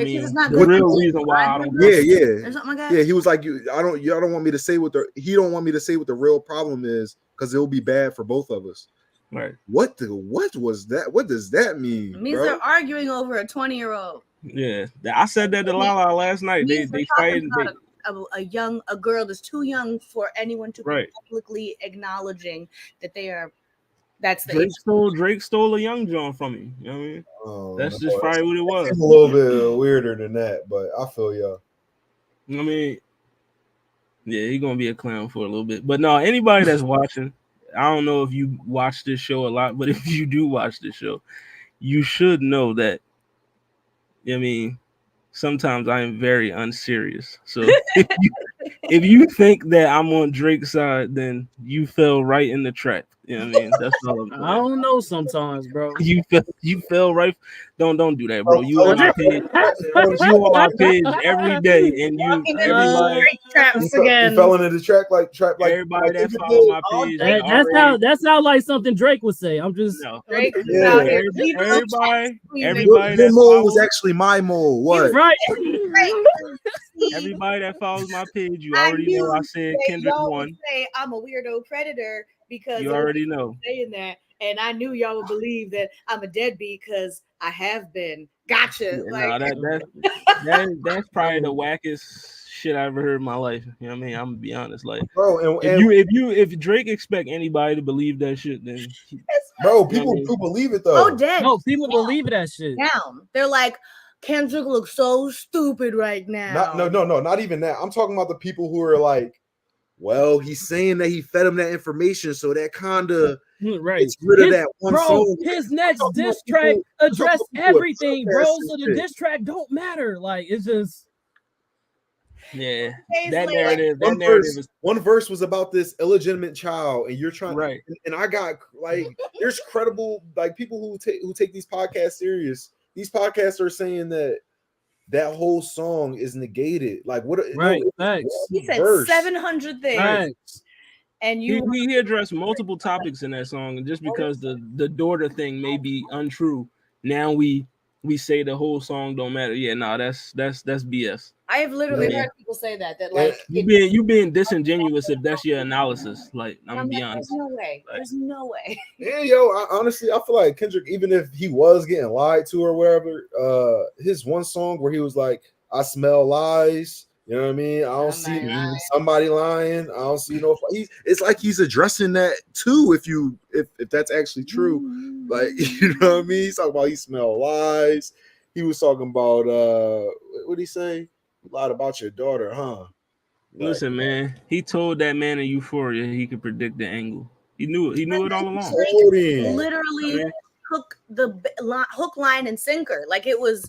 real reason why I don't. Yeah. Or something like that. Yeah, he was like, y'all don't want me to say what he don't want me to say what the real problem is because it'll be bad for both of us. Right. What was that? What does that mean? It means they're arguing over a 20-year-old. Yeah, I said that to Lala last night. They fighting. A girl that's too young for anyone to be publicly acknowledging that they are. That's the Drake stole a young John from me. You know what I mean? That's just probably what it was. It's a little bit weirder than that, but I feel y'all. I mean, yeah, he's gonna be a clown for a little bit. But no, anybody that's watching, I don't know if you watch this show a lot, but if you do watch this show, you should know that. I mean, sometimes I am very unserious. So if you think that I'm on Drake's side, then you fell right in the trap. You know what I mean? That's all I'm saying. I don't know sometimes, bro. You fell right. Don't do that, bro. You on my page. You on my page every day, and everybody traps again. You fell into the trap like everybody that follow my page. That sounds like something Drake would say. I'm just Drake. Everybody your that mole was actually my mole. What? Right. Everybody that follows my page, you already know I said Kendrick won. Say I'm a weirdo predator because you already know saying that, and I knew y'all would believe that I'm a deadbeat because I have been. Gotcha. That's probably the wackest shit I ever heard in my life. You know what I mean? I'm gonna be honest. Like, bro, if Drake expect anybody to believe that shit, then people do believe it though. Oh, dead. No, people believe that shit. Down. They're like, Kendrick looks so stupid right now. No, not even that. I'm talking about the people who are like, well, he's saying that he fed him that information, so that kind of gets rid of that one song. His next diss track addressed everything, bro. So the diss track don't matter. Like, it's just that narrative. One verse was about this illegitimate child, and you're trying and I got like, there's credible like people who take these podcasts serious. These podcasts are saying that whole song is negated. Like what? Right. He said 700 things. Thanks. And he addressed multiple topics in that song, and just because the daughter thing may be untrue, now we say the whole song don't matter. Yeah, no, that's BS. I have literally heard people say that like you being disingenuous if that's your analysis. Like I'm gonna be honest. There's no way. There's no way. Yeah, honestly, I feel like Kendrick, even if he was getting lied to or wherever, his one song where he was like, "I smell lies." You know what I mean? I don't see somebody lying. I don't see no. It's like he's addressing that too. If that's actually true, like you know what I mean? He's talking about he smell lies. He was talking about what did he say? You lied about your daughter, huh? Listen, man. He told that man in Euphoria he could predict the angle. He knew it all along. Literally hook, line, and sinker. Like it was.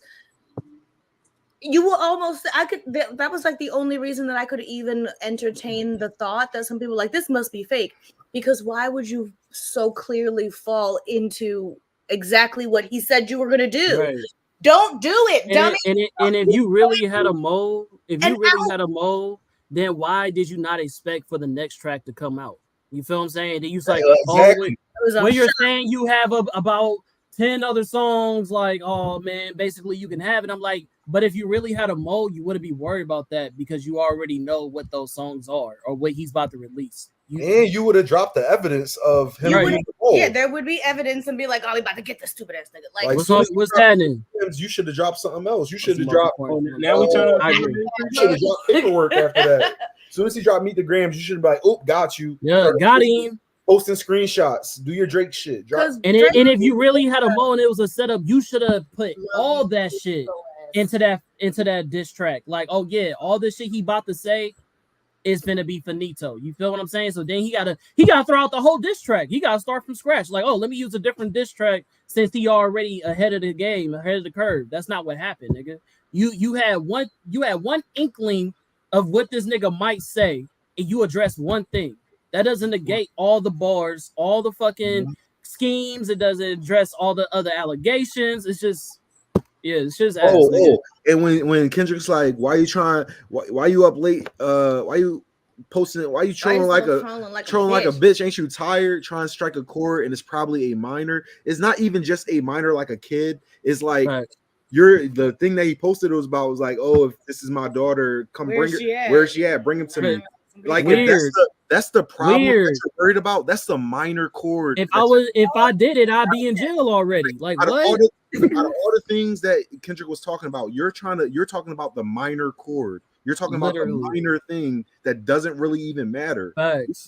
You will almost. That was like the only reason that I could even entertain the thought that some people like this must be fake. Because why would you so clearly fall into exactly what he said you were going to do? Right. Don't do it, dummy. And if you really had a mole, then why did you not expect for the next track to come out? You feel what I'm saying? Then you like, exactly. When you're saying you have about 10 other songs, like, oh man, basically you can have it. I'm like, but if you really had a mole, you wouldn't be worried about that because you already know what those songs are or what he's about to release. You would have dropped the evidence of him. Yeah, there would be evidence and be like, "Oh, we about to get the stupid ass nigga." Like what's happening? You should have dropped something else. You should have dropped. Now we trying to. You should have dropped paperwork after that. As soon as he dropped Meet the Grams, you should be like, "Oh, got you." Yeah, got him. Posting screenshots. Do your Drake shit. And if you really had a mole and it was a setup, you should have put all that shit into that diss track. Like, oh yeah, all this shit he about to say, it's gonna be finito. You feel what I'm saying? So then he gotta throw out the whole diss track. He gotta start from scratch. Like, oh, let me use a different diss track since he already ahead of the game, ahead of the curve. That's not what happened, nigga. You had one inkling of what this nigga might say, and you address one thing. That doesn't negate all the bars, all the fucking schemes. It doesn't address all the other allegations. It's just, yeah, it's just ass. And when Kendrick's like, why you up late? Why you posting? Why you trolling like a bitch? Ain't you tired? Trying to strike a chord, and it's probably a minor. It's not even just a minor like a kid. It's like the thing that he posted was like, oh, if this is my daughter, come bring her. Where's she at? Bring him to me. Like that's the problem that you're worried about. That's the minor chord. If I did it, I'd be in jail already. Like out what? Of all the things that Kendrick was talking about, you're talking about the minor chord. You're talking about the minor thing that doesn't really even matter.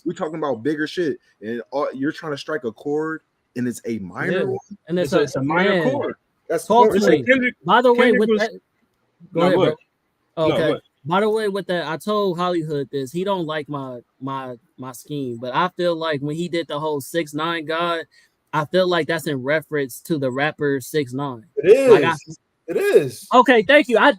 We're talking about bigger shit, and you're trying to strike a chord, and it's a minor one, and it's a minor chord. That's Kendrick. By the way, with that, go ahead, bro. Okay. No, by the way, with that, I told Hollywood this. He don't like my scheme, but I feel like when he did the whole 6ix9ine God, I feel like that's in reference to the rapper 6ix9ine. It is. It is. Okay, thank you. That's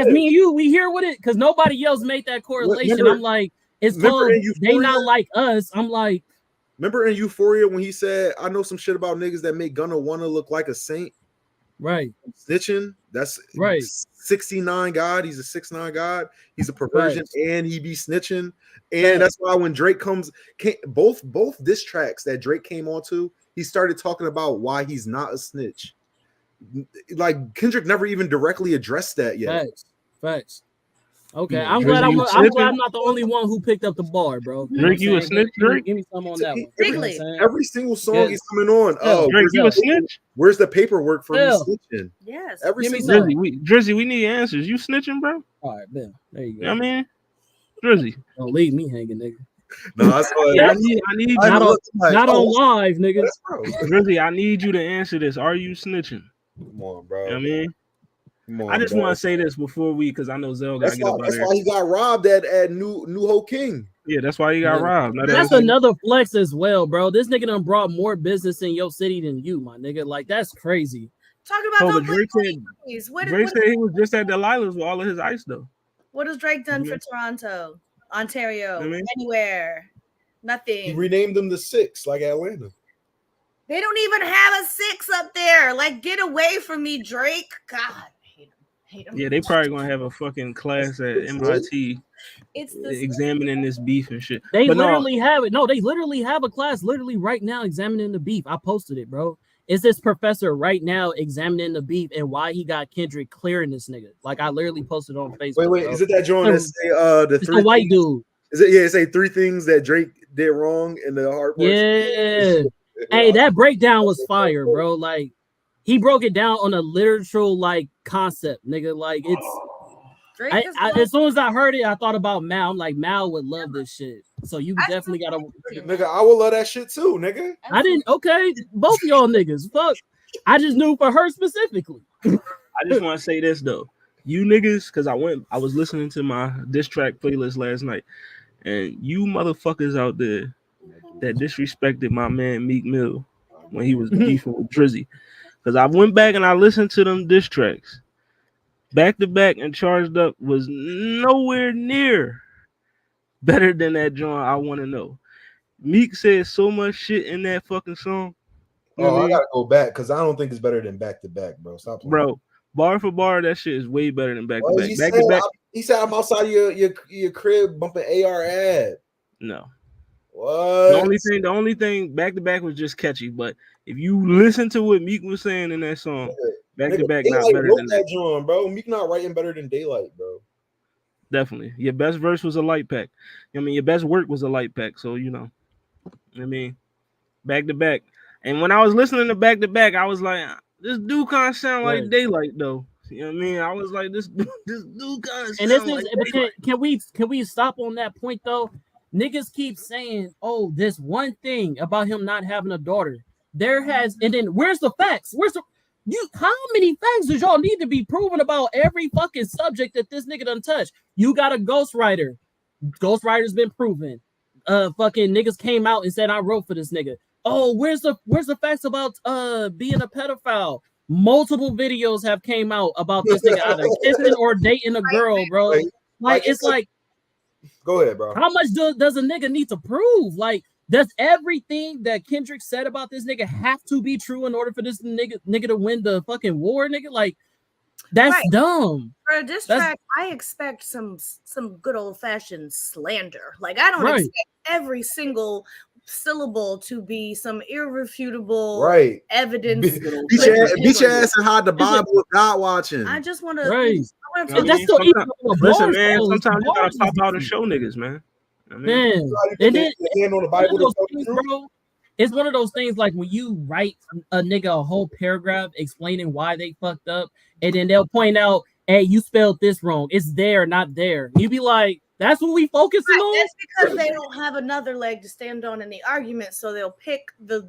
me and you. We here with it because nobody else made that correlation. I'm like, it's called They Not Like Us. I'm like, remember in Euphoria when he said, "I know some shit about niggas that make Gunna wanna look like a saint." Right. Snitching. That's right. 69 God. He's a 6ix9ine God. He's a perversion and he be snitching. And that's why when Drake both diss tracks that Drake came onto, he started talking about why he's not a snitch. Like Kendrick never even directly addressed that yet. Facts. Okay, I'm glad I'm not the only one who picked up the bar, bro. Drake, you a snitch? Drake, give me some on that one. Every single song he's coming on. Drake, you a snitch? Where's the paperwork for me snitching? Yes. Every give me single Drizzy, we need answers. You snitching, bro? All right, Ben. There you go. You know what I mean? Drizzy. Don't leave me hanging, nigga. No, that's what I need you. Not on live, nigga. Drizzy, I need you to answer this. Are you snitching? Come on, bro. You know what I mean? I just want to say this before because I know Zell got to get up out That's there. why he got robbed at New Hope King. Yeah, that's why he got robbed. That's another flex as well, bro. This nigga done brought more business in your city than you, my nigga. Like, that's crazy. Talking about Drake said he was just at Delilah's with all of his ice, though. What has Drake done for Toronto, Ontario, anywhere? Nothing. He renamed them the 6, like Atlanta. They don't even have a 6 up there. Like, get away from me, Drake. God. Yeah, they probably gonna have a fucking class at MIT examining this beef and shit. They literally have it. No, they literally have a class literally right now examining the beef. I posted it, bro. Is this professor right now examining the beef and why he got Kendrick clearing this nigga? Like I literally posted on Facebook. Wait, bro. Is it that joint that say the 3 white dude? Is it? Yeah, it say 3 things that Drake did wrong in the hard part. Yeah. Hey, that breakdown was fire, bro. Like. He broke it down on a literal like concept, nigga. Like it's. As soon as I heard it, I thought about Mal. I'm like, Mal would love this shit. So you definitely gotta. Nigga, I would love that shit too, nigga. I didn't. Okay, both of y'all niggas. Fuck. I just knew for her specifically. I just want to say this though, you niggas, because I was listening to my diss track playlist last night, and you motherfuckers out there that disrespected my man Meek Mill when he was beefing with Drizzy. Because I went back and I listened to them diss tracks. Back to Back and Charged Up was nowhere near better than that joint. I want to know. Meek said so much shit in that fucking song. I gotta go back because I don't think it's better than Back to Back, bro. Stop playing. Bro, bar for bar, that shit is way better than Back to Back. Back to Back. He said I'm outside your crib bumping AR ad. No. What? The only thing Back to Back was just catchy, but if you listen to what Meek was saying in that song, Back to Back not better than that. Drum, bro. Meek not writing better than Daylight, bro. Definitely. Your best verse was a light pack. I mean, your best work was a light pack. So, you know, I mean, Back to Back. And when I was listening to Back to Back, I was like, this dude kind of sound like Daylight, though. You know what I mean? I was like, this dude kind of sound like Daylight. Can we stop on that point, though? Niggas keep saying, oh, this one thing about him not having a daughter. And then where's the facts? How many facts does y'all need to be proven about every fucking subject that this nigga done touched? You got a ghostwriter. Ghostwriter's been proven. Fucking niggas came out and said I wrote for this nigga. Oh, where's the facts about being a pedophile? Multiple videos have came out about this nigga either kissing or dating a girl, bro. Like it's like, go ahead, bro. How much does a nigga need to prove? Like, does everything that Kendrick said about this nigga have to be true in order for this nigga to win the fucking war, nigga? Like, that's dumb. For a diss track, I expect some good old fashioned slander. Like, I don't expect every single syllable to be some irrefutable evidence. Beat your ass and hide the Bible with God watching. I just want to. Listen, man. Sometimes you gotta pop out and show niggas, man. Man, and then it's one of those things like when you write a nigga a whole paragraph explaining why they fucked up, and then they'll point out, hey, you spelled this wrong. It's there, not there. You be like, that's what we focusing on? That's because they don't have another leg to stand on in the argument, so they'll pick the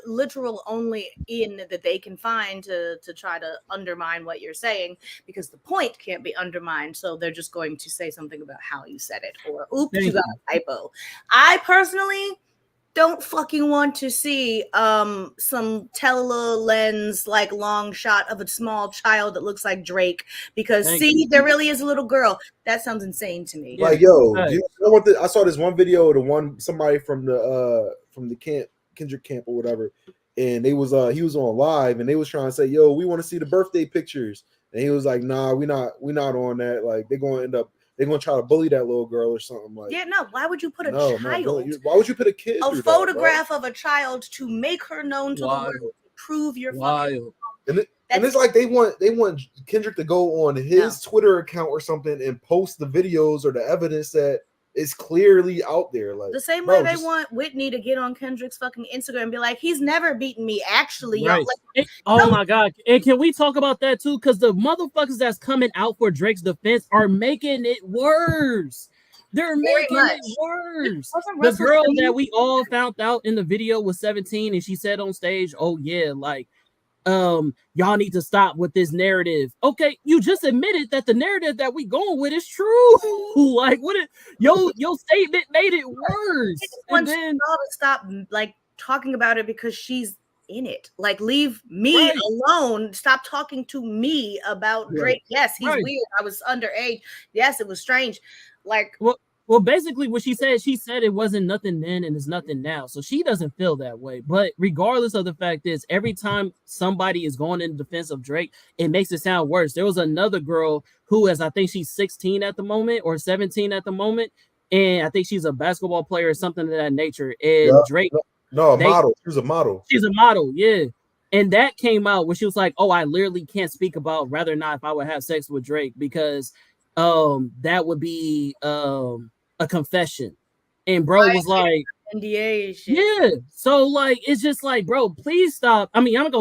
literal only in that they can find to try to undermine what you're saying, because the point can't be undermined, so they're just going to say something about how you said it, or oops, you got a typo. I personally don't fucking want to see some telelens like long shot of a small child that looks like Drake, because there really is a little girl. That sounds insane to me. Like, yo, you know what? I saw this one video of somebody from the camp, Kendrick camp or whatever, and they was he was on live and they was trying to say, yo, we want to see the birthday pictures, and he was like, nah, we not on that. Like, they're gonna try to bully that little girl or something. Like, why would you put a child? Why would you put a kid? A photograph of a child to make her known to the world, to prove your fucking. And it's like they want Kendrick to go on his Twitter account or something and post the videos or the evidence that is clearly out there. Like, the same way they want Whitney to get on Kendrick's fucking Instagram and be like, he's never beaten me. Actually, y'all. Like, my God. And can we talk about that too? Because the motherfuckers that's coming out for Drake's defense are making it worse. They're making it worse. The girl that we all found out in the video was 17, and she said on stage, oh yeah, like, y'all need to stop with this narrative. Okay, you just admitted that the narrative that we going with is true. Like, what? Your statement made it worse. And then stop like talking about it because she's in it. Like, leave me alone. Stop talking to me about Drake. Yes, he's weird. I was underage. Yes, it was strange. Like, well, basically what she said it wasn't nothing then and it's nothing now. So she doesn't feel that way. But regardless of the fact is, every time somebody is going in defense of Drake, it makes it sound worse. There was another girl who is, I think she's 16 at the moment or 17 at the moment. And I think she's a basketball player or something of that nature. And Drake. No, model. She's a model. She's a model, yeah. And that came out when she was like, oh, I literally can't speak about whether or not if I would have sex with Drake because that would be a confession. And bro was like, NDA shit. Yeah. So like, it's just like, bro, please stop. I mean, I ain't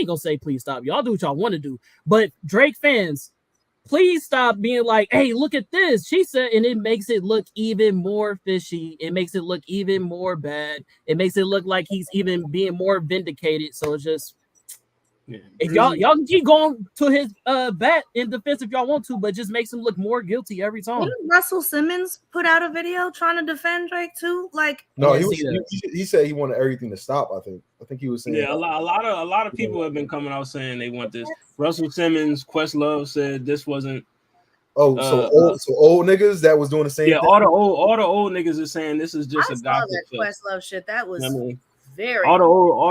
gonna say please stop. Y'all do what y'all want to do. But Drake fans, please stop being like, hey, look at this. She said, and it makes it look even more fishy. It makes it look even more bad. It makes it look like he's even being more vindicated. So it's just, if y'all can keep going to his bat in defense if y'all want to, but just makes him look more guilty every time. Didn't Russell Simmons put out a video trying to defend Drake too? Like, no, he said he wanted everything to stop. I think he was saying. Yeah, a lot of people have been coming out saying they want this. Russell Simmons, Questlove said this wasn't. Oh, so old niggas that was doing the same. Yeah, thing? all the old niggas are saying this is just a gossip. That Questlove shit that was. Very. All the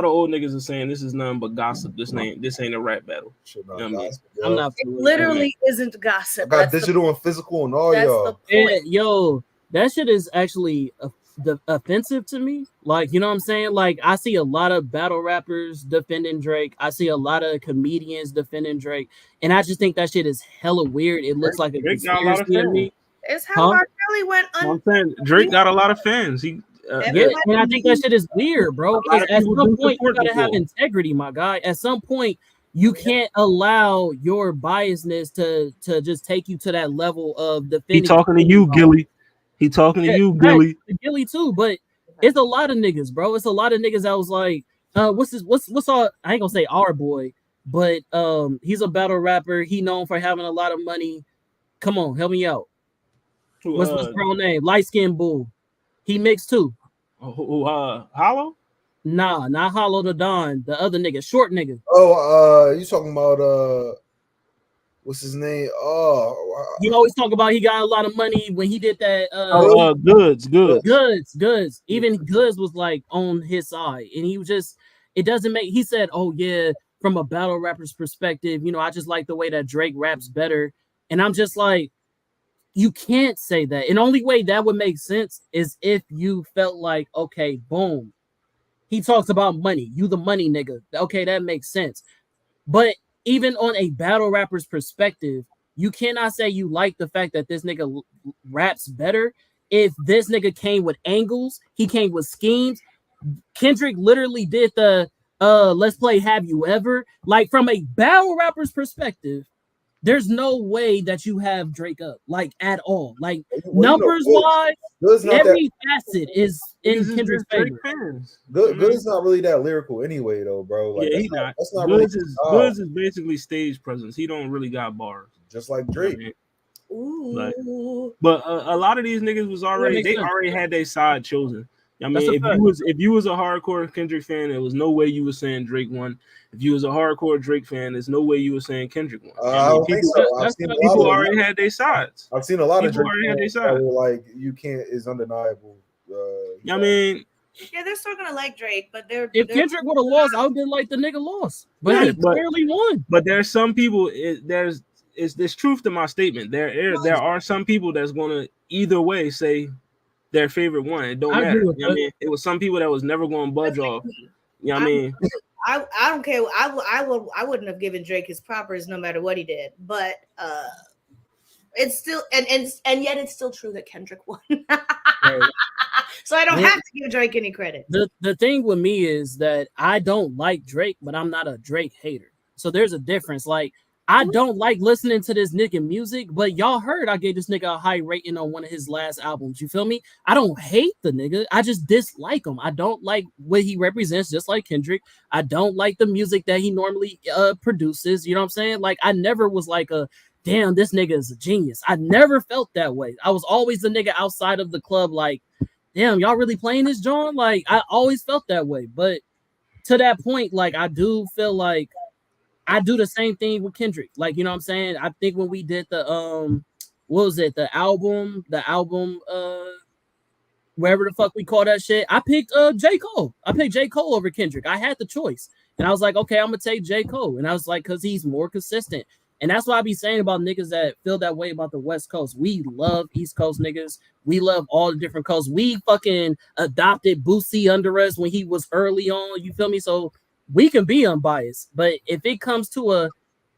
old niggas are saying this is nothing but gossip. This ain't a rap battle. I'm not. It literally isn't gossip. I got digital and physical and all y'all. Yo, that shit is actually offensive to me. Like, you know what I'm saying? Like, I see a lot of battle rappers defending Drake. I see a lot of comedians defending Drake, and I just think that shit is hella weird. It looks like a conspiracy to me. It's how R. Kelly went. I'm saying Drake got a lot of fans. And I think that shit is weird, bro. At some point, you gotta have integrity, my guy. At some point, you can't allow your biasness to just take you to that level of defending. He talking to you, Gilly. He talking to you, Gilly. Gilly too, but it's a lot of niggas, bro. It's a lot of niggas that was like, what's all? I ain't gonna say our boy, but he's a battle rapper. He known for having a lot of money. Come on, help me out. What's his real name? Light skinned bull. He mixed too. Hollow? Nah, not Hollow the Don. The other nigga, short nigga. Oh, you talking about what's his name? Oh, You always talk about he got a lot of money when he did that. Goods. Even Goods was like on his side, and he was just. It doesn't make. He said, "Oh yeah, from a battle rapper's perspective, you know, I just like the way that Drake raps better," and I'm just like, you can't say that. And the only way that would make sense is if you felt like, okay, boom, he talks about money. You the money nigga. Okay, that makes sense. But even on a battle rapper's perspective, you cannot say you like the fact that this nigga raps better if this nigga came with angles, he came with schemes. Kendrick literally did the let's play Have You Ever. Like from a battle rapper's perspective, there's no way that you have Drake up like at all. Like numbers wise, every facet is in Kendrick's favor. Good's not really that lyrical anyway, though, bro. Like, yeah, that's not Goods really. Goods is basically stage presence. He don't really got bars, just like Drake. But a lot of these niggas was already already had their side chosen. I mean, if you was a hardcore Kendrick fan, there was no way you were saying Drake won. If you was a hardcore Drake fan, there's no way you were saying Kendrick won. I don't think so. People already had their sides. I've seen a lot of Drake fans that were like, you can't is undeniable. I mean, yeah, they're still gonna like Drake, but if Kendrick would have lost, I would have been like the nigga lost, but he clearly won. But there's some people. There's truth to my statement. There are some people that's gonna either way say their favorite one. It don't matter. You know what I mean, it was some people that was never going to budge off. You know what I mean? I don't care. I wouldn't have given Drake his propers no matter what he did. But it's still and yet it's still true that Kendrick won. Right. So I don't have to give Drake any credit. The thing with me is that I don't like Drake, but I'm not a Drake hater. So there's a difference. Like I don't like listening to this nigga music, but y'all heard I gave this nigga a high rating on one of his last albums. You feel me? I don't hate the nigga. I just dislike him. I don't like what he represents, just like Kendrick. I don't like the music that he normally produces. You know what I'm saying? Like I never was like damn, this nigga is a genius. I never felt that way. I was always the nigga outside of the club like, damn, y'all really playing this, John? Like I always felt that way. But to that point, like I do feel like I do the same thing with Kendrick. Like, you know what I'm saying? I think when we did the what was it? The album, wherever the fuck we call that shit, I picked J. Cole. I picked J. Cole over Kendrick. I had the choice. And I was like, okay, I'm gonna take J. Cole. And I was like, because he's more consistent. And that's what I be saying about niggas that feel that way about the West Coast. We love East Coast niggas. We love all the different coasts. We fucking adopted Boosie under us when he was early on. You feel me? So we can be unbiased, but if it comes to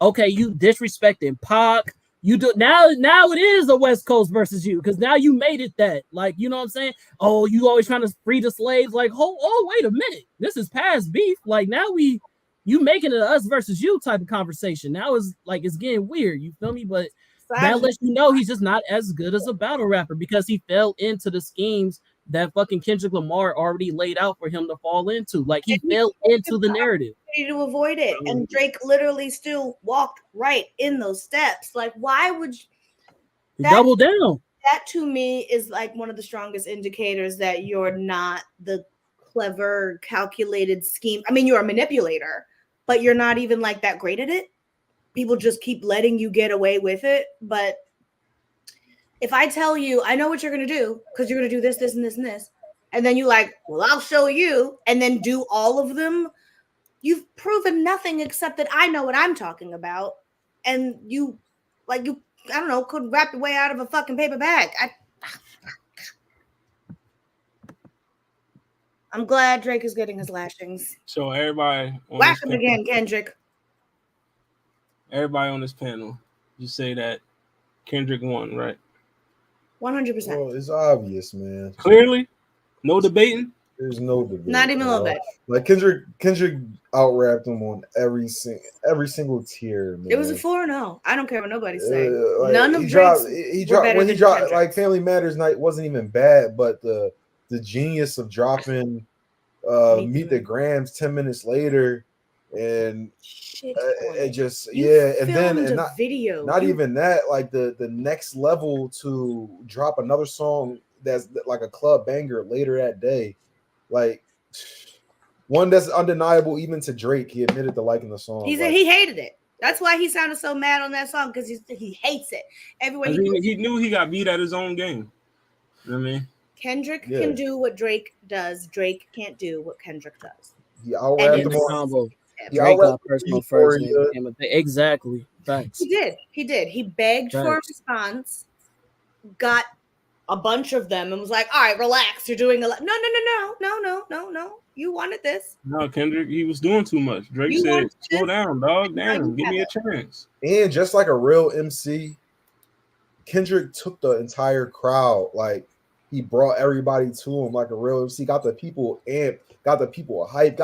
okay, you disrespecting Pac, you do now it is a West Coast versus you because now you made it that, like, you know what I'm saying? Oh, you always trying to free the slaves, like, oh, wait a minute, this is past beef. Like now you making it us versus you type of conversation. Now it's like it's getting weird. You feel me? But that lets you know he's just not as good as a battle rapper because he fell into the schemes that fucking Kendrick Lamar already laid out for him to fall into. Like he fell into the narrative to avoid it, and Drake literally still walked right in those steps. Like, why would you double down? That to me is like one of the strongest indicators that you're not the clever, calculated scheme. I mean, you're a manipulator, but you're not even like that great at it. People just keep letting you get away with it, but if I tell you, I know what you're going to do because you're going to do this, this, and this, and this. And then you like, well, I'll show you. And then do all of them. You've proven nothing except that I know what I'm talking about. And you, I don't know, couldn't rap your way out of a fucking paper bag. I'm glad Drake is getting his lashings. So everybody. Whack him again, Kendrick. Everybody on this panel, you say that Kendrick won, right? 100%. Well, it's obvious, man. Clearly, no debating. There's no debate. Not even a little bit. Like Kendrick out-rapped him on every single tier. Man. It was a 4-0. I don't care what nobody say. Like, None of he dropped like Family Matters Night wasn't even bad, but the genius of dropping Meet the Grams 10 minutes later and Shit. it just You and then filmed and a video. not even that, like the next level to drop another song that's like a club banger later that day, like one that's undeniable even to Drake. He admitted to liking the song. He said he hated it. That's why he sounded so mad on that song, because he hates it. Everywhere he knew he got beat at his own game. You know what I mean? Kendrick can do what Drake does. Drake can't do what Kendrick does. He out-rapped In him the on. combo. He Drake got out-rapped personal Euphoria. first. Exactly. Facts. He did. He begged for a response, got a bunch of them, and was like, "All right, relax. You're doing a lot." No. You wanted this. No, Kendrick, he was doing too much. Drake said, "Slow down, dog. Damn, give me a chance." And just like a real MC, Kendrick took the entire crowd. Like, he brought everybody to him like a real MC. Got the people amped. Got the people hyped.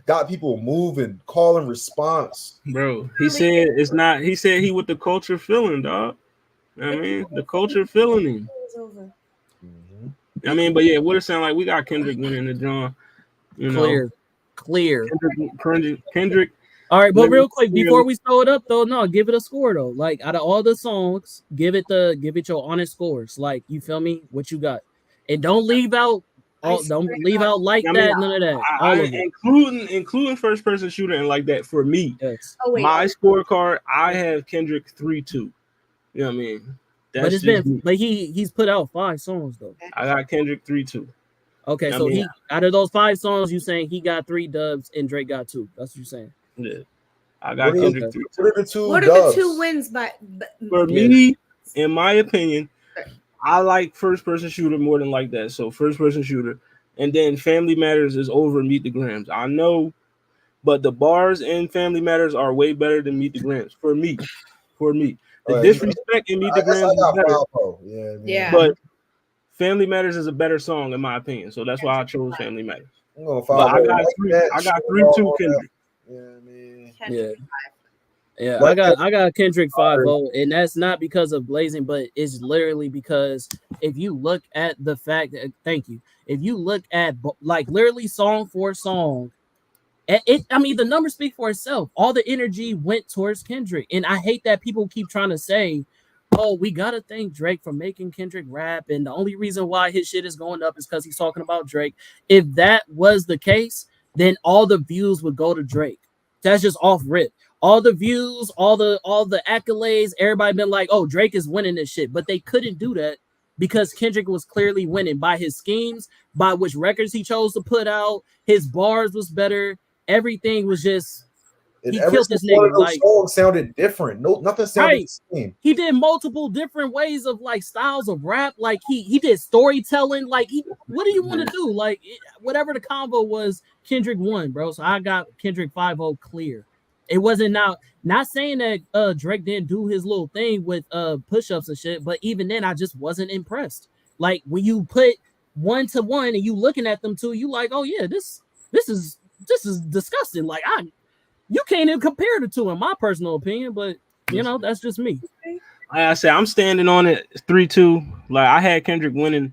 Got people moving, calling response. Bro, he said it's not. He said he with the culture feeling, dog. You know what I mean, the culture feeling him. I mean, but yeah, what it sound like? We got Kendrick winning the John. You know, clear. Kendrick. All right, but real quick before we throw it up though, no, give it a score though. Like out of all the songs, give it your honest scores. Like, you feel me? What you got? And don't leave out. Don't leave out like that. None of that. All of it, including first person shooter and like that. For me, yes. My scorecard, I have Kendrick 3-2. You know what I mean? But it's been like he's put out 5 songs though. I got Kendrick 3-2. Okay, so he out of those 5 songs, you saying he got 3 dubs and Drake got 2. That's what you're saying. Yeah, I got Kendrick 3-2. What are the 2 wins by? For me, in my opinion, I like first person shooter more than like that. So first person shooter, and then Family Matters is over Meet the Grams. I know, but the bars in Family Matters are way better than Meet the Grams for me. The disrespect in Meet the Grams is better. Yeah. But Family Matters is a better song in my opinion. So that's why I chose Family Matters. But I got 3-2 Kendrick. Yeah, I got Kendrick 5-0, and that's not because of blazing, but it's literally because if you look at the fact that, if you look at like literally song for song, the numbers speak for itself. All the energy went towards Kendrick, and I hate that people keep trying to say, "Oh, we gotta thank Drake for making Kendrick rap," and the only reason why his shit is going up is because he's talking about Drake. If that was the case, then all the views would go to Drake. That's just off rip. All the views, all the accolades, everybody been like, "Oh, Drake is winning this shit," but they couldn't do that because Kendrick was clearly winning by his schemes, by which records he chose to put out. His bars was better. Everything was just. He killed this nigga. Like, songs sounded different. Nothing sounded the same. He did multiple different ways of like styles of rap. Like he did storytelling. Like what do you want to do? Like whatever the combo was, Kendrick won, bro. So I got Kendrick 5-0 clear. It wasn't not saying that Drake didn't do his little thing with push-ups and shit, but even then I just wasn't impressed. Like when you put 1 to 1 and you looking at them two, you like, oh yeah, this is disgusting. Like you can't even compare the two in my personal opinion, but you know, that's just me. Like I said, I'm standing on it 3-2. Like I had Kendrick winning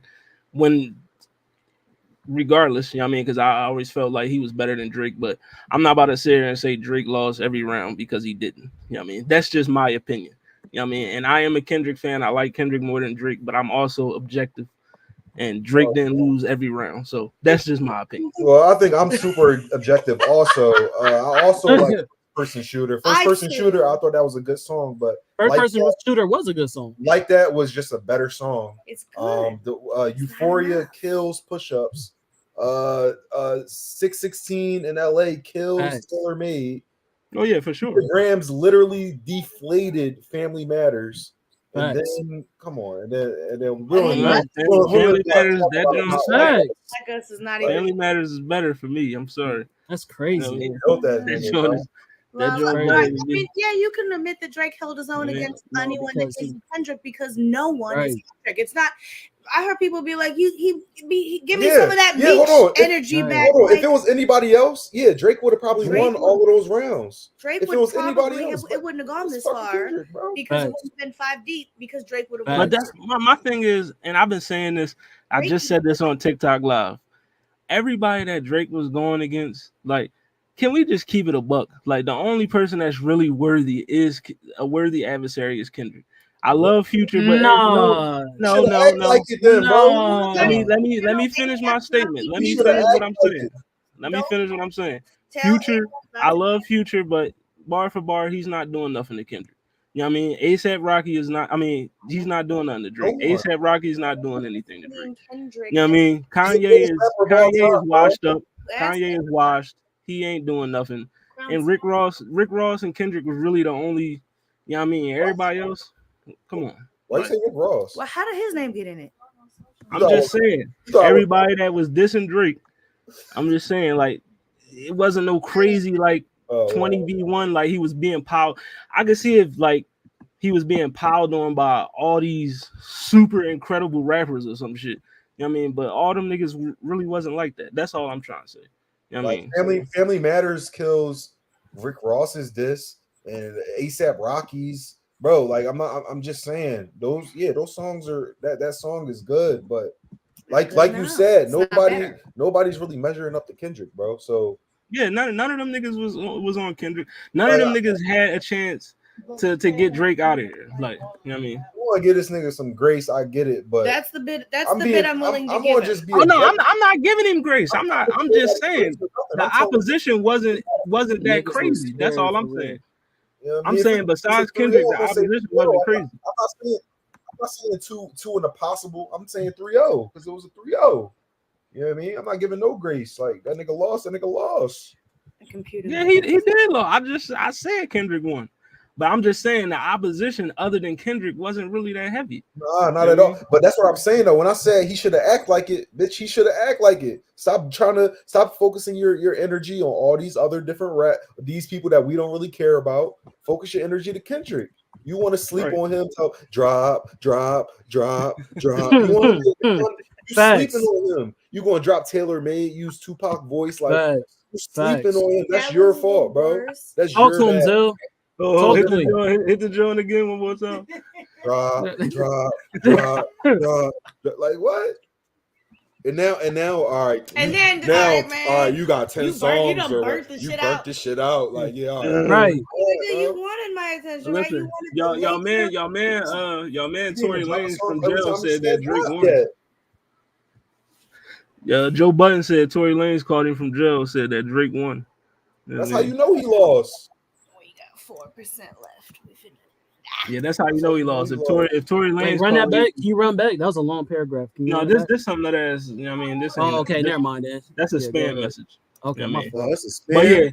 regardless, you know what I mean? Because I always felt like he was better than Drake, but I'm not about to sit here and say Drake lost every round because he didn't. You know what I mean? That's just my opinion. You know what I mean? And I am a Kendrick fan. I like Kendrick more than Drake, but I'm also objective. And Drake didn't lose every round. So that's just my opinion. Well, I think I'm super objective also. I also like First Person Shooter. First Person Shooter, I thought that was a good song, but First Person Shooter was a good song. Like that was just a better song. It's good. The Euphoria kills push-ups. 616 in LA kills Taylor Made. Oh yeah, for sure. The Grams literally deflated Family Matters. And then come on, and then Family Matters is better for me. I'm sorry. That's crazy. You can admit that Drake held his own against anyone that isn't Kendrick because no one is Kendrick. It's not. I heard people be like, "He give me some of that beach energy back." Like, if it was anybody else, Drake would have probably won all of those rounds. Drake would probably it wouldn't have gone this far because it would have been 5 deep because Drake would have won. But that's my thing is, and I've been saying this. I just said this on TikTok Live. Everybody that Drake was going against, like can we just keep it a buck? Like the only person that's really worthy is a worthy adversary is Kendrick. I love Future, but No. no. Like it then, bro. Let me finish my statement. Let me finish what I'm saying. Let me finish what I'm saying. Future, I love Future, but bar for bar, he's not doing nothing to Kendrick. You know what I mean? ASAP Rocky is not. I mean, he's not doing nothing to Drake. ASAP Rocky is not doing anything to Drake. You know what I mean? Kanye is washed up. Kanye is washed. He ain't doing nothing. And Rick Ross and Kendrick was really the only. You know what I mean? Everybody else, come on. Why you say Rick Ross? Well, how did his name get in it? I'm just saying. Everybody that was dissing Drake, I'm just saying, like, it wasn't no crazy like 20v1, like he was being piled. I could see if like he was being piled on by all these super incredible rappers or some shit. You know what I mean? But all them niggas really wasn't like that. That's all I'm trying to say. You know what I mean? Family Matters kills Rick Ross's diss and ASAP Rocky's, bro. Like I'm just saying those songs are that song is good, but like you said, nobody's really measuring up to Kendrick, bro. So yeah, none of them niggas was on Kendrick. None of them niggas had a chance to get Drake out of here. Like, you know what I mean? I want to give this nigga some grace. I get it, but that's the bit I'm willing to give. I'm not giving him grace. I'm just saying the opposition wasn't that crazy. That's all I'm saying. You know what I mean? I'm saying besides Kendrick, the opposition wasn't crazy. I'm not saying two in the possible. I'm saying 3-0 because it was a 3-0. You know what I mean? I'm not giving no grace. Like that nigga lost. The computer. Yeah, he did lose. I said Kendrick won. But I'm just saying the opposition other than Kendrick wasn't really that heavy. Nah, not at all. But that's what I'm saying though. When I said he should have act like it, bitch, he should have act like it. Stop focusing your energy on all these other different these people that we don't really care about. Focus your energy to Kendrick. You want to sleep on him? Drop. You sleeping on him. You gonna drop Taylor Made, use Tupac voice like you sleeping on him. That's your fault, bro. That's your bad. Hit the joint again one more time. Drop. Like what? And now, all right. And then now, all right, you got 10 songs. You burnt this shit out. Like, yeah, right. You wanted my attention, listen, right? Y'all man, Tory Lanez from jail said that Drake won. Yeah, Joe Budden said Tory Lanez called him from jail, said that Drake won. That's how you know he lost. We got 4% left. Yeah, that's how you know he lost. If Tory Lanez run that back, you run back. That was a long paragraph. No, this something that's you know what I mean. This. Okay, never mind. That's a spam message. Okay, my fault. That's a spam. But yeah,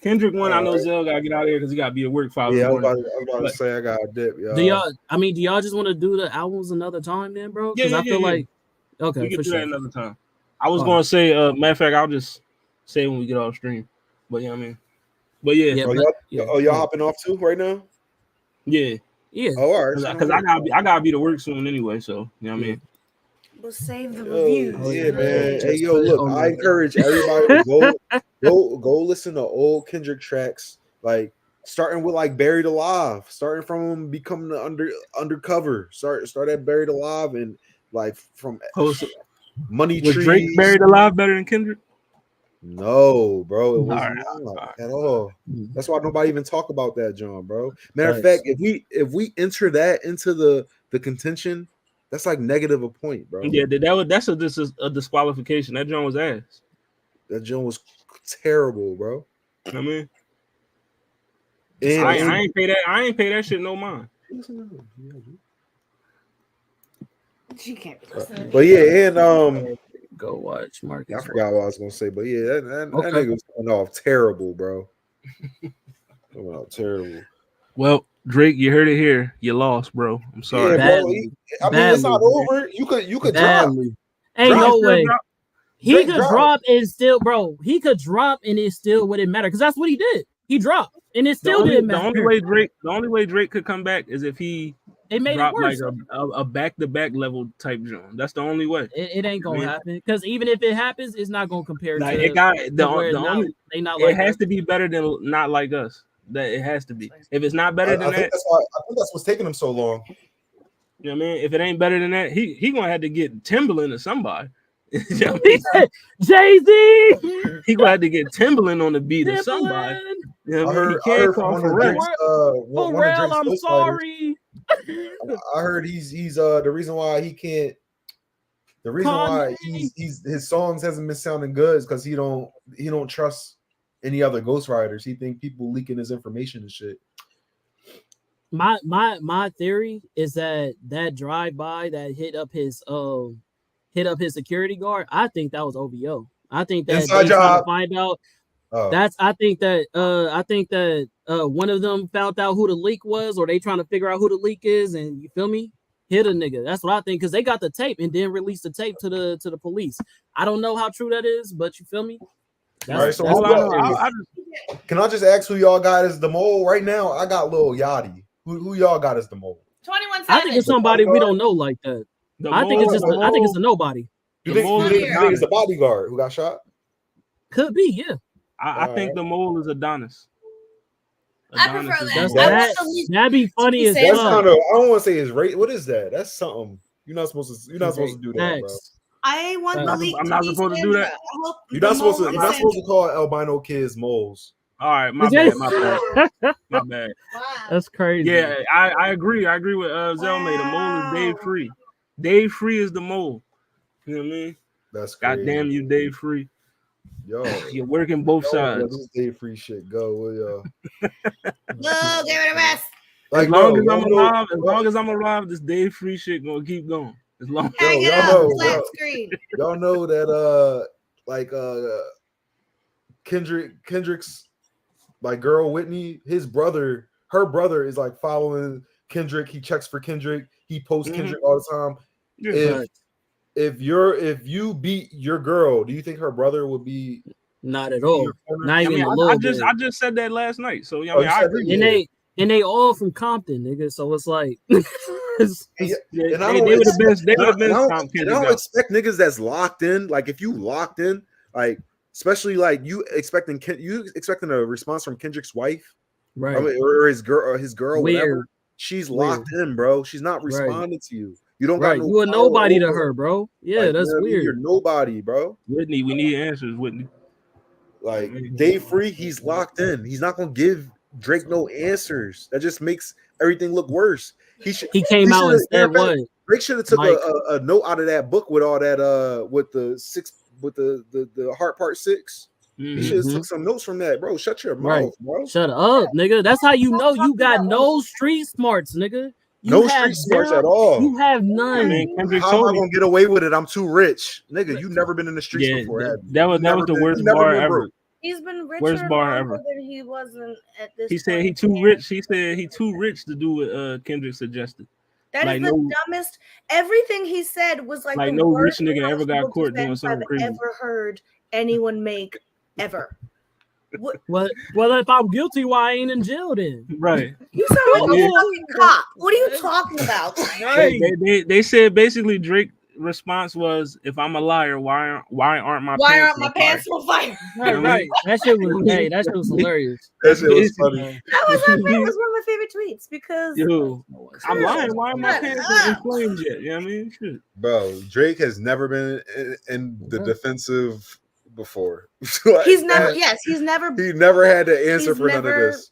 Kendrick won. I know Zell gotta get out of here because he gotta be at work 5 Yeah, I was about to say I got a dip. Y'all. Do y'all just want to do the albums another time, then, bro? Because I feel like okay, we can do sure. that another time. I was gonna say, matter of fact, I'll just say when we get off stream. But you know what I mean. But y'all hopping off too right now? Yeah. Oh, all right. Because I gotta be to work soon anyway. So you know what I mean. We'll save the reviews. Yeah, man. Hey, yo, look, I encourage everybody to go listen to old Kendrick tracks, like starting with like Buried Alive, starting from becoming the undercover. Start at Buried Alive and like from Money Trees. Was Drake Buried Alive better than Kendrick? No, bro, it wasn't at all. That's why nobody even talk about that, John, bro. Matter of fact, if we enter that into the contention, that's like negative a point, bro. Yeah, that's a disqualification. That John was ass. That John was terrible, bro. I mean, I ain't pay that shit no mind. She can't be listening. But yeah, and go watch Marcus. I forgot what I was gonna say, but yeah, that nigga was coming off terrible, bro. Coming off terrible. Well, Drake, you heard it here. You lost, bro. I'm sorry. Yeah, bro. It's not over. You could drop. Ain't no way. He could drop and still, bro. He could drop and it still wouldn't matter because that's what he did. He dropped and it still didn't matter. The only way Drake could come back is if he dropped like a back-to-back level type joint. That's the only way. It ain't gonna happen because even if it happens, it's not gonna compare to it has to be better than Not Like Us. That it has to be. If it's not better than that, I think that's what's taking him so long. You know what I mean? If it ain't better than that, he gonna have to get Timberlake or somebody. You know what I He mean? said Jay-Z. He gonna have to get Timberlake on the beat or somebody. Timberland. You know what I mean? He I can't heard from call one for of real. Drake's one of Pharrell, Drake's I'm ghostwriters. sorry. I heard he's the reason why he can't. The reason why Kanye. he's his songs hasn't been sounding good is because he don't trust any other ghostwriters. He think people leaking his information and shit. My theory is that drive-by that hit up his security guard, I think that was OVO. I think that Inside they trying to job. find out. Oh. I think that one of them found out who the leak was, or they trying to figure out who the leak is, and you feel me? Hit a nigga. That's what I think, because they got the tape and then released the tape to the police. I don't know how true that is, but you feel me? All right, so All I know, can I just ask who y'all got as the mole right now? I got Lil Yachty. Who y'all got as the mole? 21 Savage. I think it's somebody we don't know like that. I think it's a nobody. You think it's the bodyguard who got shot? Could be, yeah. I think the mole is Adonis. I prefer is that. That'd be funny as That's fuck. kind of, I don't want to say his rate. What is that? That's something. You're not supposed to do that, bro. I want the leak. I'm not supposed to do that. You're not supposed to call albino kids moles. All right, my bad. My bad. That's crazy. Yeah, I agree. I agree with Zelmay. The mole is Dave Free. Dave Free is the mole. You know what I mean? That's crazy. Goddamn you, Dave Free. Yo, you're working both sides. Let this Dave Free shit go, will y'all? No, give it a rest. Like, as long as I'm alive, this Dave Free shit gonna keep going. As long as y'all know that Kendrick's like girl Whitney, her brother is like following Kendrick. He checks for Kendrick. He posts Kendrick all the time. Yeah, if you beat your girl, do you think her brother would be? Not at all. Not even a little bit. I just said that last night. So I agree. And they all from Compton, nigga. So it's like they were the best. I don't expect niggas that's locked in. Like if you locked in, like especially like you expecting a response from Kendrick's wife, right? Or his girl, Weird. whatever. She's locked in, bro. She's not responding to you. You don't got you a nobody to her, bro. Yeah, like, that's weird. You're nobody, bro. Whitney, we need answers, Whitney. Like Dave Free, he's locked in. He's not gonna give Drake no answers. That just makes everything look worse. He came out and said what? Drake should have took a note out of that book with all that with the heart part 6. You should have took some notes from that, bro. Shut your mouth, bro. Shut up, nigga. That's how you know you got no street smarts, nigga. No street smarts at all. You have none. How am I gonna get away with it? I'm too rich, nigga. You've never been in the streets before. That was the worst bar ever. He's been richer worst bar ever. Than he wasn't at this. He said he too rich. He said he too rich to do what Kendrick suggested. That is the dumbest. Everything he said was like the no worst rich nigga ever got caught doing something crazy. I've ever heard anyone make ever. Well, if I'm guilty, why I ain't in jail then? Right. You sound like a fucking cop. What are you talking about? They said basically Drake's response was, "If I'm a liar, why aren't my pants on fire?" Right. That shit was hilarious. That shit was funny. That was one of my favorite tweets because I'm lying. Why are my pants in flames yet? You know what I mean? Shit. Bro, Drake has never been in the defensive before. He's never he never had to answer for none of this.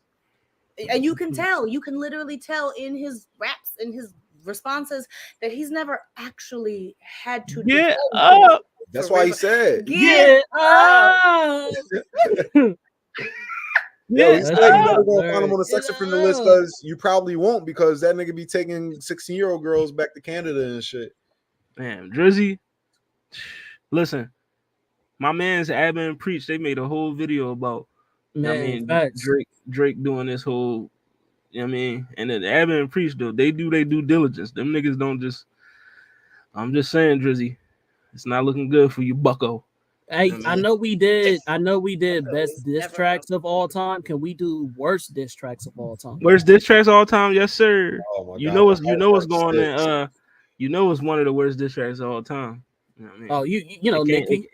And you can tell, you can literally tell in his raps and his responses that he's never actually had to get up. That's why he said get up. Yeah, he's never gonna find him on the sex offender list because you probably won't, because that nigga be taking 16-year-old girls back to Canada and shit. Man, Drizzy, listen. My man's Abba and Preach, they made a whole video about Drake doing this whole, you know what I mean? And then Abba and Preach, though, they do their due diligence. Them niggas don't just, I'm just saying, Drizzy, it's not looking good for you, bucko. Hey, I know we did best diss tracks of all time. Can we do worst diss tracks of all time? Worst diss tracks of all time? Yes, sir. Oh my you God, know what's going on. You know it's one of the worst diss tracks of all time. You know what I mean? Oh, you know Nicki.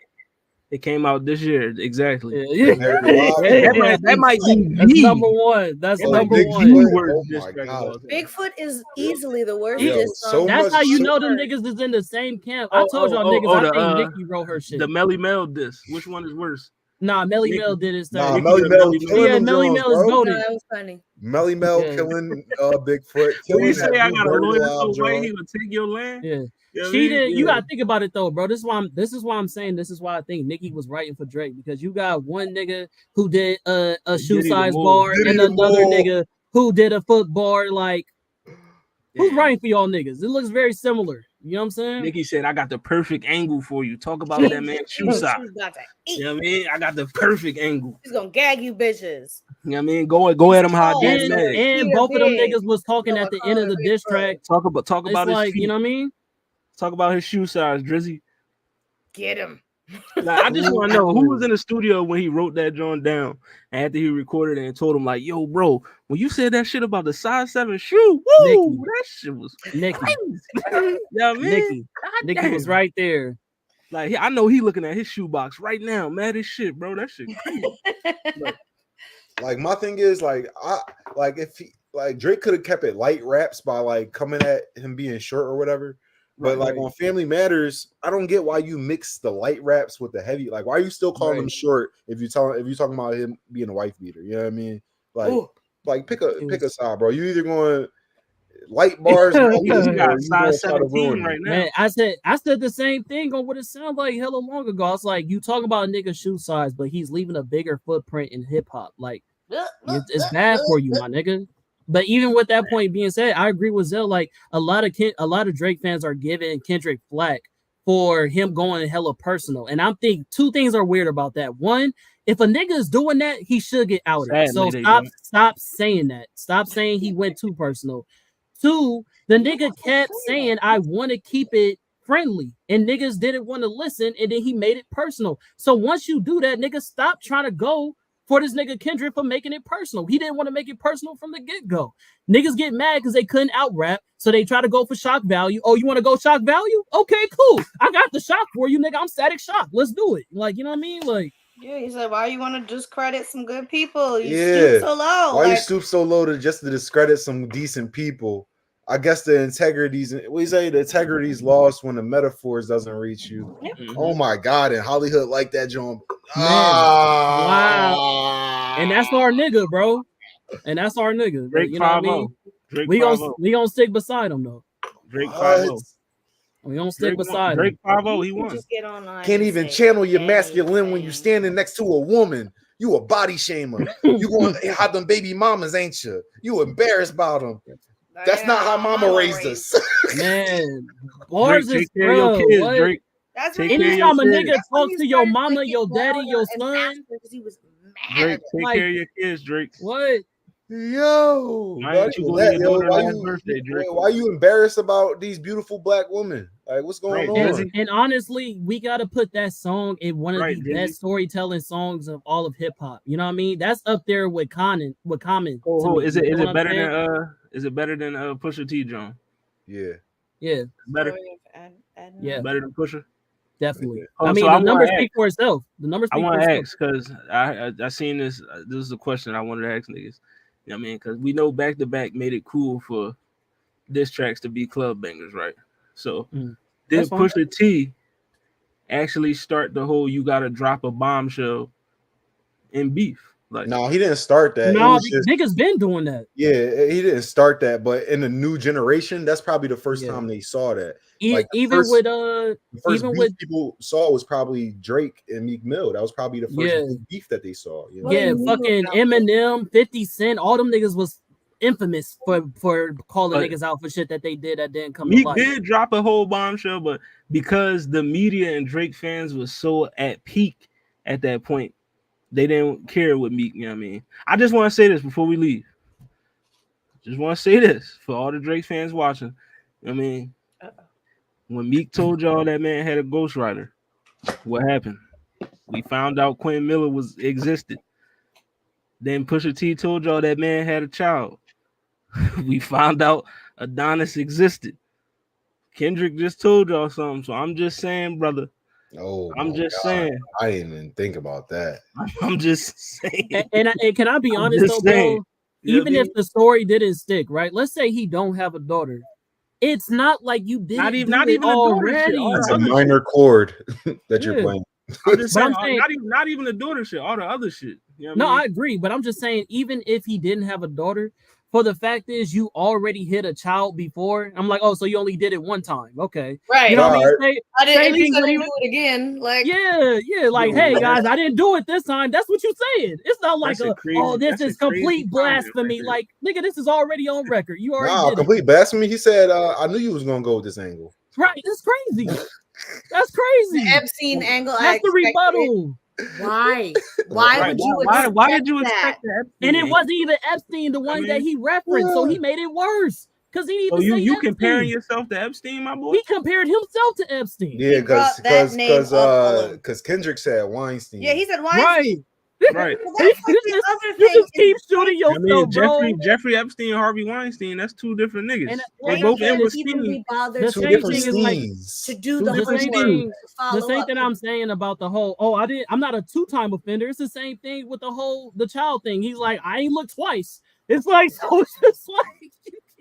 It came out this year, exactly. Yeah. That might be That's number one. That's number one. Oh my god, Bigfoot is easily the worst. Yo, diss so song. That's how you much- know them niggas is in the same camp. I told y'all niggas, I think Nicki wrote her shit. The Melly Mel diss. Which one is worse? Nah, Melly Mel did his thing. Nah, Melly Mel killing Yeah, them Melly Jones, Mel is bro. goated. No, that was funny. Melly Mel killing Bigfoot. When you Killing say that I new got a Burger lawyer Lounge, so white y'all. he would take your land. Yeah. You know what I She mean? did. You Yeah. gotta think about it though, bro. This is why I'm saying this is why I think Nicki was writing for Drake, because you got one nigga who did a shoe Diddy the size Mole. bar Diddy and the another Mole. nigga who did a foot bar. Like, who's Damn. writing for y'all niggas? It looks very similar. You know what I'm saying? Nicki said, I got the perfect angle for you. Talk about that man shoe She's size. about to eat. You know what I mean? I got the perfect angle. She's gonna gag you bitches. You know what I mean? Go at him how I did And, Meg. and Yeah, both of them big. niggas was talking No, at the I end call of the it diss Bigfoot. track. Talk It's about his like, feet. you know what I mean? Talk about his shoe size, Drizzy. Get him. Like, I just want to know who was in the studio when he wrote that joint down. And after he recorded it and told him, like, yo, bro, when you said that shit about the size 7 shoe, woo, Nicki. that shit was Nicki. crazy. You know what I mean? Nicki. Nicki was right there. Like, I know he looking at his shoebox right now, mad as shit, bro. That shit crazy. Like my thing is if he like Drake could have kept it light raps by like coming at him being short or whatever. But like on Family Matters, I don't get why you mix the light raps with the heavy. Like, why are you still calling him short if you're talking about him being a wife beater? You know what I mean? Like pick a side, bro. You either going light bars, He got size 17 right now. Man, I said the same thing on what it sounded like hella long ago. I was like, you talk about a nigga's shoe size, but he's leaving a bigger footprint in hip hop. Like, it's bad for you, my nigga. But even with that point being said, I agree with Zell. Like, a lot of Drake fans are giving Kendrick flack for him going hella personal, and I'm thinking two things are weird about that. One, if a nigga is doing that, he should get outed. So stop saying that. Stop saying he went too personal. Two, the nigga kept saying, I want to keep it friendly, and niggas didn't want to listen, and then he made it personal. So once you do that, nigga, stop trying to go for this nigga Kendrick for making it personal. He didn't want to make it personal from the get-go. Niggas get mad because they couldn't out-rap, so they try to go for shock value. Oh, you want to go shock value? Okay, cool. I got the shock for you, nigga. I'm Static Shock. Let's do it. Like, you know what I mean? Like, yeah, he said, why you want to discredit some good people? You stoop so low. Why you stoop so low to discredit some decent people? I guess the integrity's lost when the metaphors doesn't reach you. Mm-hmm. Oh my god, and Hollywood like that John. Wow. And that's our nigga, bro. And that's our nigga. Drake, you know what I mean? We gonna stick beside him though. Drake 5-0. We don't stick beside Drake him. 5-0, he won. Just get online. Can't even channel your masculine when you're standing next to a woman. You a body shamer. You going to have them baby mamas, ain't you? You embarrassed about them. That's not how mama raised us. Man, bars Drake, is take care of your kids, what? Drake. That's Take anytime a care of your nigga kids. talks to your mama, your daddy, your son, because he was mad. Drake, take Like, care of your kids, Drake. what? Yo, Why ain't you going to your daughter on her birthday, Drake? why you embarrassed about these beautiful black women? Like, what's going on? And honestly, we gotta put that song in one of the best storytelling songs of all of hip hop. You know what I mean? That's up there with Common. Is it better than Pusha T, John? Yeah. Better. Yeah. Better than Pusha. Definitely. Oh, I mean, so the numbers speak for itself. The numbers speak I for want to itself. ask because I seen this. This is a question I wanted to ask niggas. You know what I mean? Because we know Back to Back made it cool for diss tracks to be club bangers, right? So did Pusha T actually start the whole "you gotta drop a bombshell" in beef? Like, no, he didn't start that. No, niggas been doing that. Yeah, he didn't start that, but in the new generation, that's probably the first time they saw that. Like even with people saw was probably Drake and Meek Mill. That was probably the first beef that they saw. You know? Yeah, fucking Eminem, 50 Cent, all them niggas was infamous for calling niggas out for shit that they did that didn't come to Meek light. did drop a whole bombshell, but because the media and Drake fans was so at peak at that point, they didn't care what Meek, you know what I mean? I just want to say this before we leave. Just want to say this for all the Drake fans watching. I mean, when Meek told y'all that man had a ghostwriter, what happened? We found out Quentin Miller existed. Then Pusha T told y'all that man had a child. We found out Adonis existed. Kendrick just told y'all something. So I'm just saying, brother, Oh, I'm just saying. I didn't even think about that. I'm just saying. And can I be honest though, bro? Even if the story didn't stick, right? Let's say he don't have a daughter. It's not like you didn't not even already. It's a minor chord that you're playing. I'm just saying, saying not even the daughter shit, all the other shit. You know no, I mean? I agree, but I'm just saying, even if he didn't have a daughter, for the fact is you already hit a child before. I'm like, oh, so you only did it one time, okay? Right. You know what I mean? I didn't do it again. Like, yeah, like, hey guys, I didn't do it this time. That's what you're saying. It's not like this is complete blasphemy. Like, nigga, this is already on record. You already did complete blasphemy. He said, I knew you was gonna go with this angle. Right, that's crazy. That's crazy. The Epstein angle. That's the rebuttal. Why? Why would you? Why did you expect that? And it wasn't even Epstein, the one that he referenced, so he made it worse. Because he didn't even say you Epstein. comparing yourself to Epstein, my boy? He compared himself to Epstein. Yeah, because Kendrick said Weinstein. Yeah, he said Weinstein. Right. Well, that's like the other You thing. just keep shooting yourself, bro. Jeffrey Epstein and Harvey Weinstein, that's two different niggas. And they both in with even be bothered the same thing is like to do the same homework, thing. to follow The same up. thing I'm saying about the whole, I'm not a two-time offender. It's the same thing with the child thing. He's like, I ain't looked twice. It's like, so it's just like,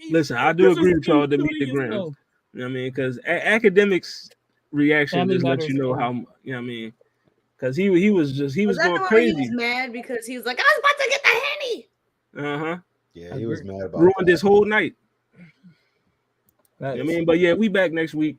listen, I do agree with y'all to meet the gram. You know what I mean? Because academics reaction just lets you know how, you know what I mean? Because he was going crazy. He was mad because he was like, I was about to get the Henny. Yeah, he was mad about ruined this whole night. You know what I mean? But yeah, we back next week.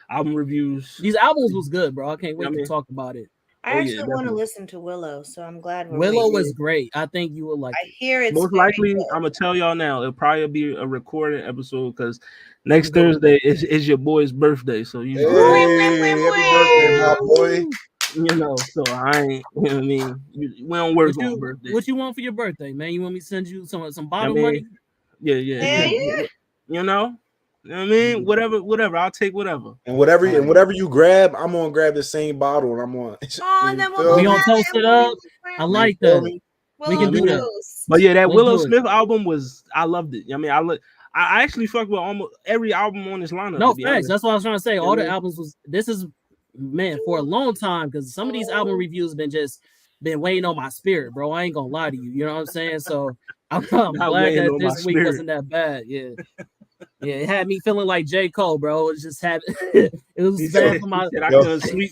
Album reviews. These albums was good, bro. I can't wait to talk about it. I actually want to listen to Willow, so I'm glad Willow was great. I think you will like it. I hear it. Most likely, I'm gonna tell y'all now, it'll probably be a recorded episode because next Thursday is your boy's birthday. So you happy birthday, my boy. You know, so I ain't, you know what I mean? We don't work on birthday. What you want for your birthday, man? You want me to send you some bottle money? Yeah. You know what I mean? Whatever. I'll take whatever. And whatever you grab, I'm gonna grab the same bottle and I'm gonna we gonna toast it up. I like that. We can do that. But yeah, that Willow Smith album I loved it. I mean, I actually fucked with almost every album on this lineup. No facts. That's what I was trying to say. All the albums for a long time, because some of these album reviews been weighing on my spirit, bro. I ain't gonna lie to you. You know what I'm saying? So I'm glad that this week wasn't that bad. Yeah. Yeah, it had me feeling like J. Cole, bro. It just had it was bad for my y'all see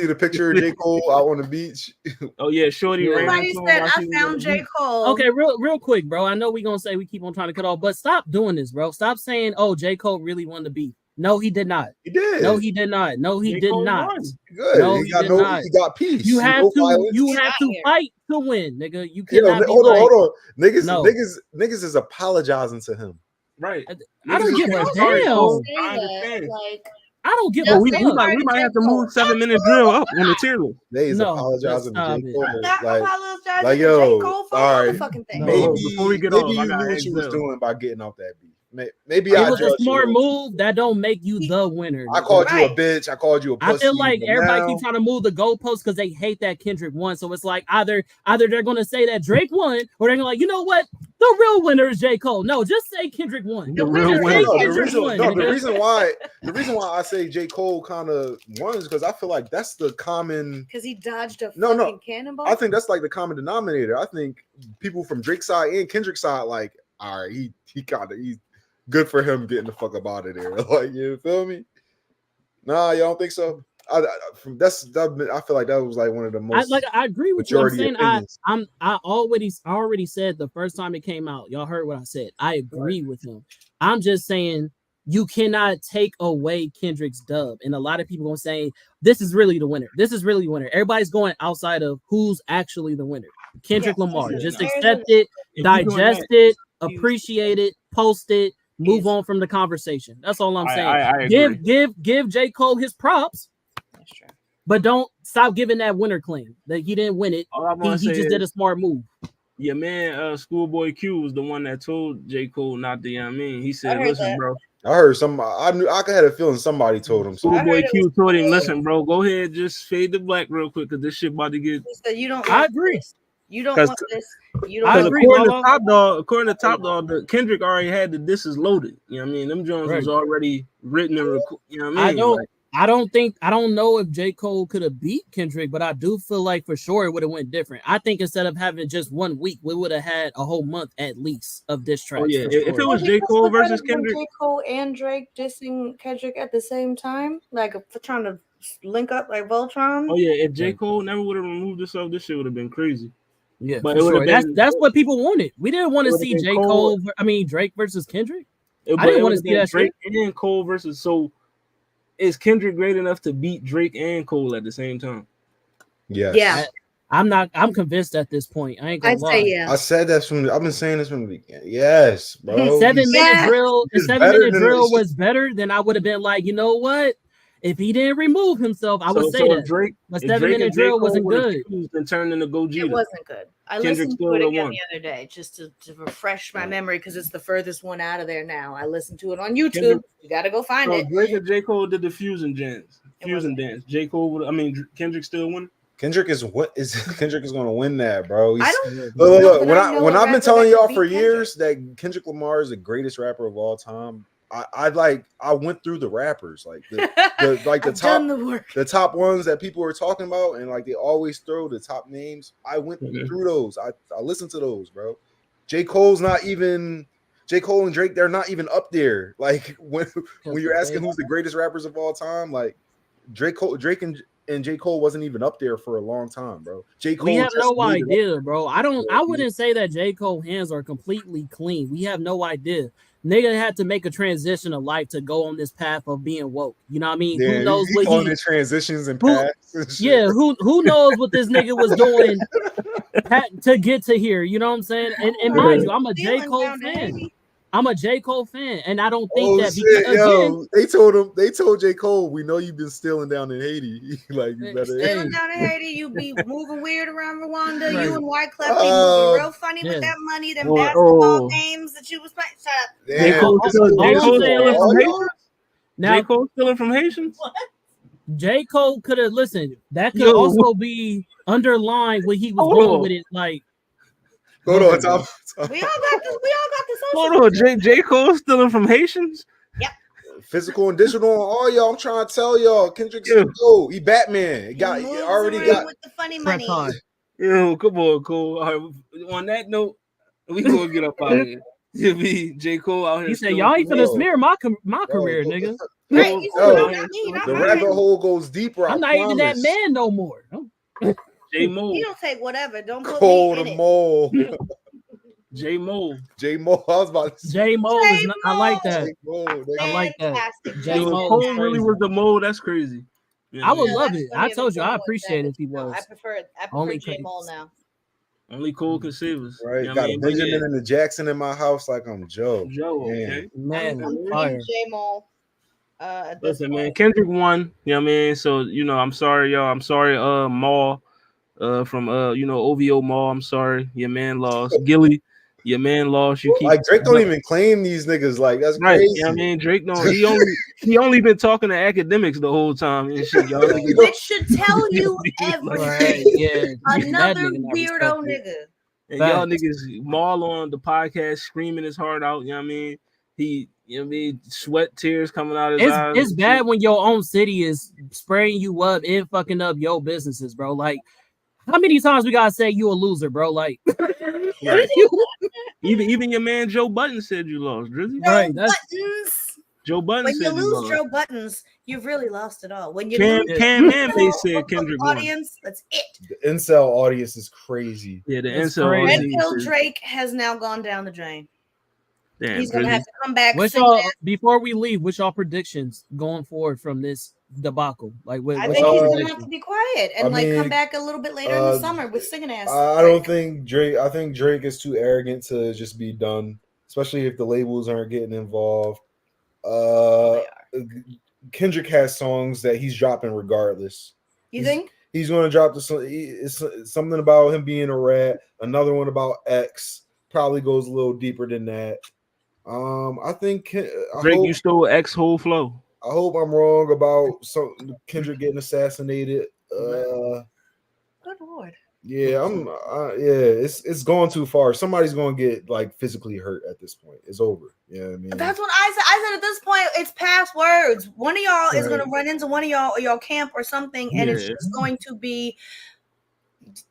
the picture of J. Cole out on the beach? Oh yeah, Shorty. Somebody said I found J. Cole. Okay, real quick, bro. I know we're gonna say we keep on trying to cut off, but stop doing this, bro. Stop saying, oh, J. Cole really won the beat. No, he did not. He did. No, he did not. No, he did not. Good. No, he did not. He got peace. You have to fight to win, nigga. You cannot. Hold on. Niggas is apologizing to him. Right. I don't give a damn. I understand. I don't give a we might have to move 7 minute drill up on the tier list. Niggas apologizing to J. Cole. Like, yo, Cole for all right. fucking thing. Before we get off, you knew what you was doing by getting off that beat. Maybe it was a smart move. That don't make you the winner. I called you a bitch. I called you a pussy. I feel like everybody keeps trying to move the goalposts because they hate that Kendrick won. So it's like either they're going to say that Drake won, or they're going to like, you know what? The real winner is J. Cole. No, just say Kendrick won. The reason why I say J. Cole kind of won is because I feel like that's the common. Because he dodged a fucking cannonball. I think that's like the common denominator. I think people from Drake's side and Kendrick's side, like, all right, he's good for him getting the fuck up out of there. Like, you feel me? Nah, you don't think so? I feel like that was like one of the most. I agree with you. I'm saying I already said the first time it came out. Y'all heard what I said. I agree with him. I'm just saying you cannot take away Kendrick's dub, and a lot of people gonna say this is really the winner. This is really the winner. Everybody's going outside of who's actually the winner. Kendrick Lamar. Just accept it, digest it, appreciate it, post it. Move on from the conversation. That's all I'm saying. I give J. Cole his props. That's true. But don't stop giving that winner claim that he didn't win it. He just did a smart move. Your man, Schoolboy Q was the one that told J. Cole not to. I mean, he said, "Listen, bro." I heard somebody. I had a feeling somebody told him. Schoolboy Q told him, "Listen, bro, go ahead, just fade the black real quick, cause this shit about to get." So you don't. I agree. You don't want this. You don't. I agree. According to Top Dog, the Kendrick already had the "This is loaded." You know what I mean? Them Jones was already written and recorded. You know what I mean? I don't know if J. Cole could have beat Kendrick, but I do feel like for sure it would have went different. I think instead of having just 1 week, we would have had a whole month at least of diss tracks. Oh yeah, for if sure. it was J. Cole versus Kendrick, J. Cole and Drake dissing Kendrick at the same time, like trying to link up like Voltron. oh yeah, if J. Cole never would have removed himself, this shit would have been crazy. Yeah, but for it would sure. have been That's what people wanted. We didn't want it to would've see been J. Cole- Cole. Drake versus Kendrick. but I didn't it want to would've see been that Drake shit. and Cole versus. So is Kendrick great enough to beat Drake and Cole at the same time? Yes. Yeah. I'm convinced at this point. I ain't gonna I'd lie. say yeah. I said that I've been saying this from the beginning. Yes, bro. 7 minute Yeah. drill. The he's 7 better minute than drill this. was better. Then I would have been like, you know what? If he didn't remove himself, I would say if that. Drake, But if 7 Drake minute and J. drill Cole wasn't would've good. fused and turned into It Gogeta. wasn't good. I Kendrick listened still to it would've again won. the other day just to refresh my memory because it's the furthest one out of there now. I listened to it on YouTube. Kendrick- You got to go find So it. Drake and J. Cole did the fusion dance. It Fusion wasn't. dance. J. Cole would. Kendrick still won. Kendrick is Kendrick is gonna win that, bro. I don't Look, know that I know when a I've been rapper telling that y'all can for beat years that Kendrick Lamar is the greatest rapper of all time, I went through the rappers like the I've done the work. the top ones that people were talking about, and like they always throw the top names. I went through those. I listened to those, bro. J. Cole and Drake, they're not even up there. Like when you're asking who's the greatest rappers of all time, like Drake and J. Cole wasn't even up there for a long time, bro. J. Cole We have just no made it up. idea, bro. I wouldn't say that J. Cole hands are completely clean. We have no idea. Nigga had to make a transition of life to go on this path of being woke. You know what I mean? Yeah, who knows he what calling it transitions and paths and shit. Yeah, who knows what this nigga was doing to get to here? You know what I'm saying? And mind you, I'm a J. Cole fan. I'm a J. Cole fan, and I don't think that because again, they told J. Cole, we know you've been stealing down in Haiti. Like you better Stealing down in Haiti, you be moving weird around Rwanda. Right. You and Wyclef be moving real funny with that money, them basketball games that you was playing. Shut up. J. Cole stealing from Haitians? Now, J. Cole stealing from Haitians? What? J. Cole could have listened. That could also be underlying what he was doing with it. Like, hold on, Tom. We all got this. Hold on, J. Cole stealing from Haitians? Yep. Physical and digital on all y'all. I'm trying to tell y'all, Kendrick's he Batman. He already got with the funny money. Yo, come on, Cole. All right, on that note, we gonna get up out of here. You be J. Cole out here. He said, "Y'all ain't finna smear my career, nigga." Right, the rabbit hole goes deeper. I'm not even that man no more. J. Mo. You don't take whatever. Don't put Cole me in the it. Mole. J. Mo. J. Mo. I was about to say. J. Mo is not, I like that. J. Mo, I like that. J. Yo, Mo Cole really was the Mo. That's crazy. I would love it. I told you I appreciate it if he was. I prefer Only J. Mole now. Only Cole can save us. Right, You know got what I a mean? Benjamin and a Jackson in my house like I'm Joe. Okay. Man, I'm fire. J. Mole. Listen, man, Kendrick won. You know what I mean? So, I'm sorry, y'all. I'm sorry, Maul, from OVO Maul. I'm sorry. Your man lost. Gilly, your man lost. You keep like Drake don't even claim these niggas. Like that's right. crazy. You know what I mean? Drake don't. He only been talking to academics the whole time and shit, y'all. Which should tell you everything. Right, yeah. Another That nigga not weirdo respected. nigga. And y'all niggas Maul on the podcast screaming his heart out. You know what I mean? He, sweat tears coming out of his eyes. It's bad when your own city is spraying you up and fucking up your businesses, bro. Like, how many times we gotta say you a loser, bro? Like, right. even your man Joe Budden said you lost, Drizzy. Right. Joe Budden when said you lose lost. Joe Buttons, you've really lost it all. When you Cam lose Manbay said Kendrick won. audience, that's it. The incel audience is crazy. Yeah, the It's incel crazy. Red audience Pill is- Drake has now gone down the drain. Damn, He's gonna Drizzy. have to come back. what's singing y'all that. before we leave? What's y'all predictions going forward from this debacle? Like, I what's think y'all he's gonna predictions? have to be quiet and come back a little bit later in the summer with singing ass. I don't think Drake. I think Drake is too arrogant to just be done, especially if the labels aren't getting involved. Kendrick has songs that he's dropping regardless. You think? He's going to drop it's something about him being a rat. Another one about X probably goes a little deeper than that. I think Drake, you stole X whole flow. I hope I'm wrong about Kendrick getting assassinated. Good Lord. Yeah, it's going too far. Somebody's going to get like physically hurt at this point. It's over. Yeah, I mean, That's what I said. I said at this point, it's past words. One of y'all is going to run into one of y'all or y'all camp or something, and it's just going to be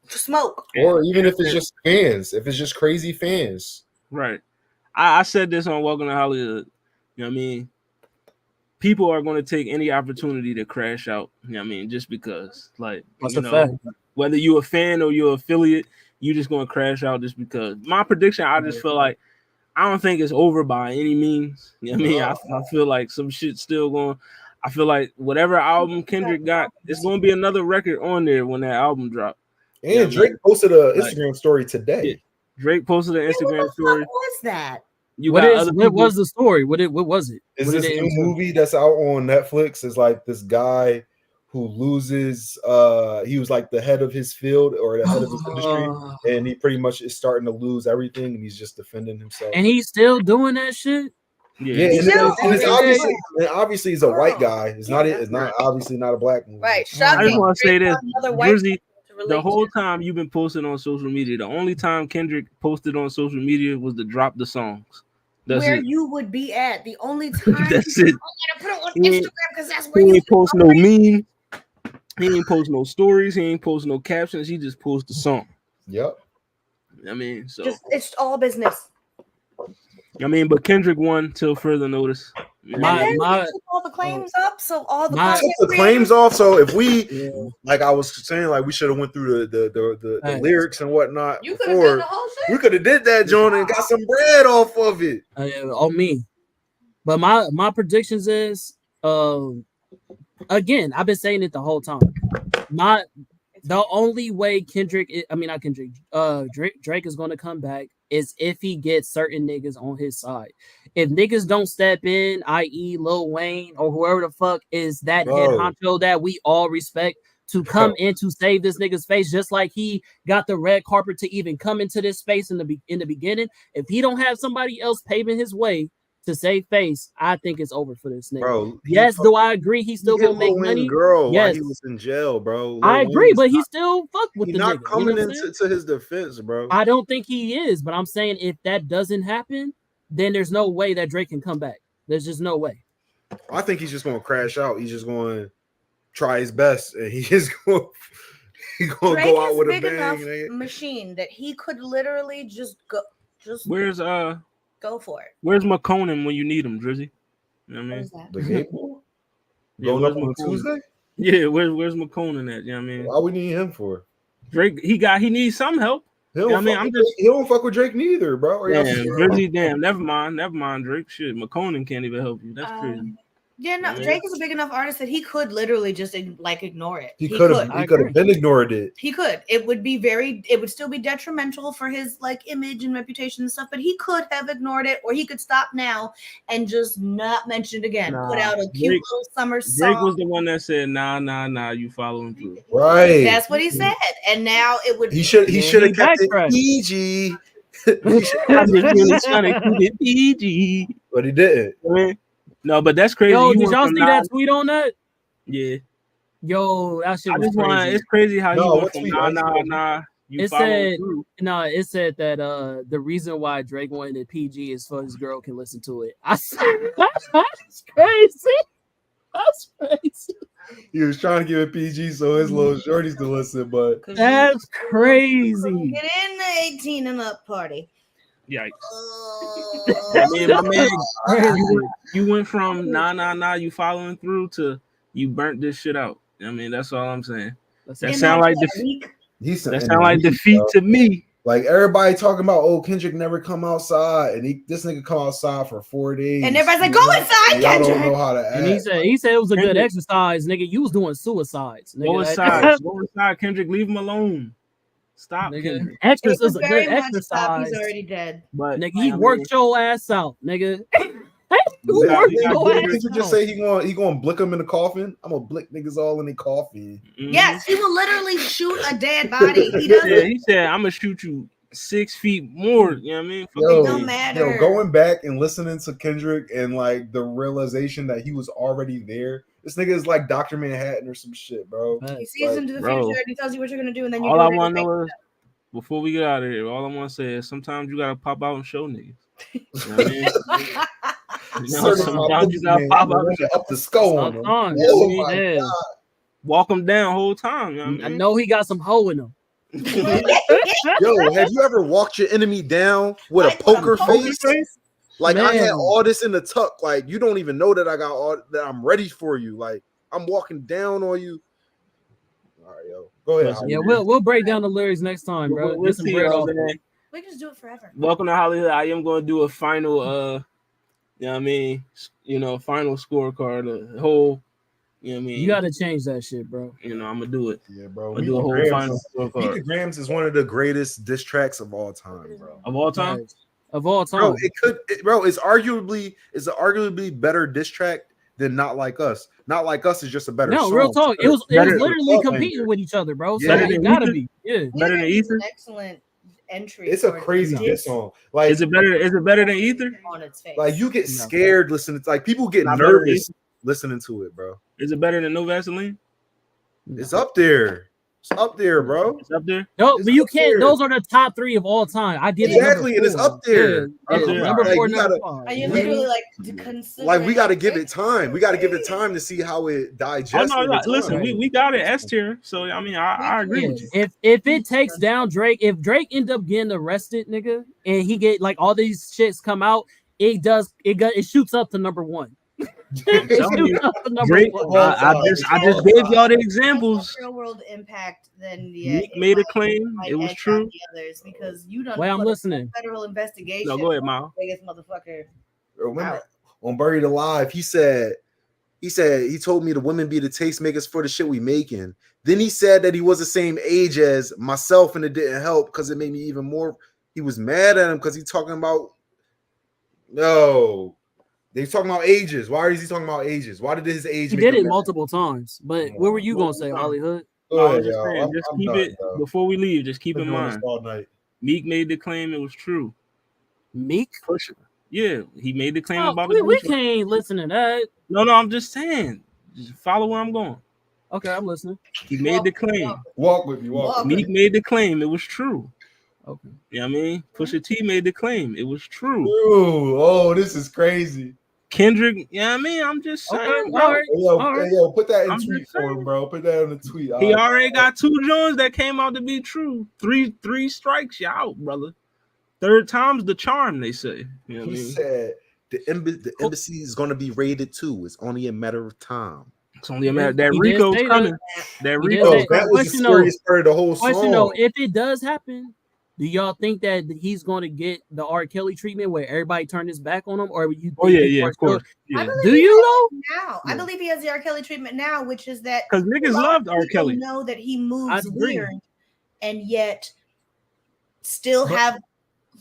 smoke. Or even if it's just fans, if it's just crazy fans. Right. I said this on Welcome to Hollywood. You know what I mean? People are going to take any opportunity to crash out. You know what I mean? Just because. Like, that's a fact. Whether you're a fan or you're an affiliate, you're just going to crash out just because. My prediction, I just feel like, I don't think it's over by any means. You know what I mean? I feel like some shit's still going. I feel like whatever album Kendrick got, it's going to be another record on there when that album drops. And you know Drake posted an Instagram story today. Yeah. Drake posted an Instagram story. What was that? What was the story? What was it? Is this new movie that's out on Netflix? Is like this guy who loses. He was like the head of his field or the head of his industry, and he pretty much is starting to lose everything, and he's just defending himself. And he's still doing that shit. Yeah, and it's obviously he's a white guy. It's not obviously not a black movie. Right. Shocking. I just want to say this, Drizzy. The whole time you've been posting on social media, the only time Kendrick posted on social media was to drop the songs. That's where it. you would be at the only time. That's it. I gotta put it on Instagram because that's where he you ain't post no meme. He ain't post no stories. He ain't post no captions. He just posts the song. Yep. I mean, so it's all business. I mean, but Kendrick won till further notice. Took all the claims up, so all the took the claims off. So if we, like I was saying, like we should have went through the lyrics and whatnot you could have done the whole shit. We could have did that, John, and got some bread off of it. On me. But my predictions is, again, I've been saying it the whole time. The only way Drake is going to come back is if he gets certain niggas on his side. If niggas don't step in, i.e. Lil Wayne or whoever the fuck is that head honcho that we all respect to come in to save this nigga's face, just like he got the red carpet to even come into this space in the beginning. If he don't have somebody else paving his way to save face, I think it's over for this nigga. Bro, yes, do I agree? He's still gonna make money. Girl, yes, while he was in jail, bro. I agree, but he still fuck with the not nigga. Coming into his defense, bro. I don't think he is, but I'm saying if that doesn't happen, then there's no way that Drake can come back. There's just no way. I think he's just gonna crash out. He's just going to try his best, and he's going to go out with a bang. Machine that he could literally just go. Go for it. Where's McConan when you need him, Drizzy? You know what I mean? The game going up on Tuesday? Yeah, where's McConan at? You know what I mean? Why we need him for? Drake, he needs some help. He don't fuck with Drake neither, bro. Drizzy, never mind, Drake. Shit, McConan can't even help you. That's crazy. Yeah, no, Drake is a big enough artist that he could literally just like ignore it. He could have been ignored it. He could. It would still be detrimental for his like image and reputation and stuff, but he could have ignored it, or he could stop now and just not mention it again. Put out a cute little summer song. Drake was the one that said, nah, you following through. Right. That's what he said. And now it would he should have kept it PG. PG. But he didn't. No, but that's crazy. Yo, did y'all see that tweet on that? Yeah. Yo, that shit was crazy. It's crazy how you went from nah. It said that the reason why Drake wanted it PG is so his girl can listen to it. I said that's crazy. That's crazy. He was trying to give it PG so his little shorties to listen, but that's crazy. Get in the 18 and up party. Yikes. My man, you went from nah, you following through to you burnt this shit out. I mean, that's all I'm saying. That sound like defeat. That sound like defeat to me. Like everybody talking about, Kendrick never come outside, and this nigga come outside for 4 days, and everybody's like, "Go inside, Kendrick." Y'all don't know how to act. And he said it was a good exercise, nigga. You was doing suicides. Nigga. Go inside, Kendrick. Leave him alone. Stop, nigga. Exercise is a good exercise. He's already dead. But nigga, he worked your ass out, nigga. Did you just say he gonna blick him in the coffin? I'm gonna blick niggas all in the coffin. Mm-hmm. Yes, he will literally shoot a dead body. He doesn't. Yeah, he said, "I'm gonna shoot you 6 feet more." You know what I mean? It don't matter. Going back and listening to Kendrick and like the realization that he was already there This nigga is like Dr. Manhattan or some shit, bro. He sees into the bro, future and he tells you what you're gonna do, and then you all do I it want to anyway. know is before we get out of here, all I want to say is sometimes you gotta pop out and show niggas. You know what I mean? You know, sometimes you gotta pop out and up the skull on him. Oh my God. Walk him down whole time. You know what I I mean? know he got some hoe in him. Yo, have you ever walked your enemy down with a poker face? Like, Man. I had all this in the tuck. Like, you don't even know that I got all that. I'm ready for you. Like, I'm walking down on you. All right, yo, go ahead. Yeah, we'll break down the lyrics next time, bro. We'll Get some see bread y'all, off. man. We can just do it forever. Welcome to Hollywood. I am going to do a final, you know what I mean? Final scorecard. The whole, you know what I mean? You got to change that shit, bro. I'm going to do it. Yeah, bro. I'm going to do a whole final scorecard. Mika Grams is one of the greatest diss tracks of all time, bro. Of all time? Of all time. Bro, it's arguably better diss track than Not Like Us. Not Like Us is just a better song. Real talk. It was literally competing banger. with each other, bro. Yeah. So it gotta be. Yeah. Better than Ether? An excellent entry. It's a crazy diss song. Like, is it better than Ether? On its face. Like, you get scared listening to, like, people get Not nervous listening to it, bro. Is it better than No Vaseline? It's up there. It's up there, bro. It's up there. No, but you can't. there. Those are the top 3 of all time. I give Exactly, it and it's up there. Yeah, number Like, 4, you number gotta- 5. Are you literally like consider? Like, we got to give it time. We got to give it time to see how it digests. Oh, no, over time. listen, we got it S tier. So, I mean, I agree with you. If it takes down Drake, if Drake end up getting arrested, nigga, and he get like all these shits come out, it shoots up to number 1. Drake, I just gave y'all the examples. Real world impact. Then Meek made a claim. It was true. The others because you don't. Wait, I'm listening. Federal investigation. No, go ahead, Miles. Biggest motherfucker. Remember on Buried Alive, he told me the women be the tastemakers for the shit we making. Then he said that he was the same age as myself and it didn't help because it made me even more. He was mad at him because he's talking about They're talking about ages. Why is he talking about ages? Why did his age? He did it multiple times. But what were you gonna say, Hollywood? Just keep it before we leave. Just keep in mind. All night. Meek made the claim. It was true. Meek? Yeah, he made the claim about it. We Pusha. can't listen to that. No, I'm just saying. Just follow where I'm going. Okay, I'm listening. He made the claim. Walk with me. Meek made the claim. It was true. Okay. You know what I mean? Pusha T made the claim. It was true. Ooh, oh, this is crazy. Kendrick, you know what I mean? I'm just saying, bro. Hey, yo, put that in tweet form, bro. Put that in the tweet. He already got 2 joints that came out to be true. Three strikes, you out, brother. 3rd time's the charm, they say. You know what I mean? Said the embassy is going to be raided too. It's only a matter of time. It's only a matter. That Rico's coming. That Rico. That was the scariest part of the whole song. Question though, if it does happen, do y'all think that he's going to get the R. Kelly treatment where everybody turned his back on him, or you? Oh yeah, of course. Yeah. Do you know? Now, I believe he has the R. Kelly treatment now, which is that because niggas loved R. Kelly. Know that he moves weird, and yet still have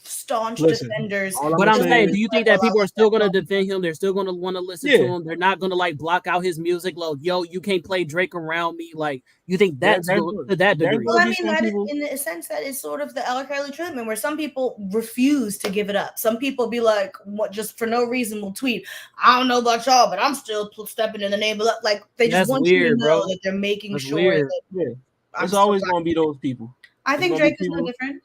staunch defenders. But I'm saying, do you think that people are still going to defend him? They're still going to want to listen to him. They're not going to like block out his music. Like, yo, you can't play Drake around me. Like, you think that's to that degree? Well, I mean, that is, in the sense that it's sort of the R. Kelly treatment, where some people refuse to give it up. Some people be like, "What? Just for no reason will tweet. I don't know about y'all, but I'm still stepping in the name of like they just want you to know that they're making sure that it's always going to be those people. I think Drake is no different.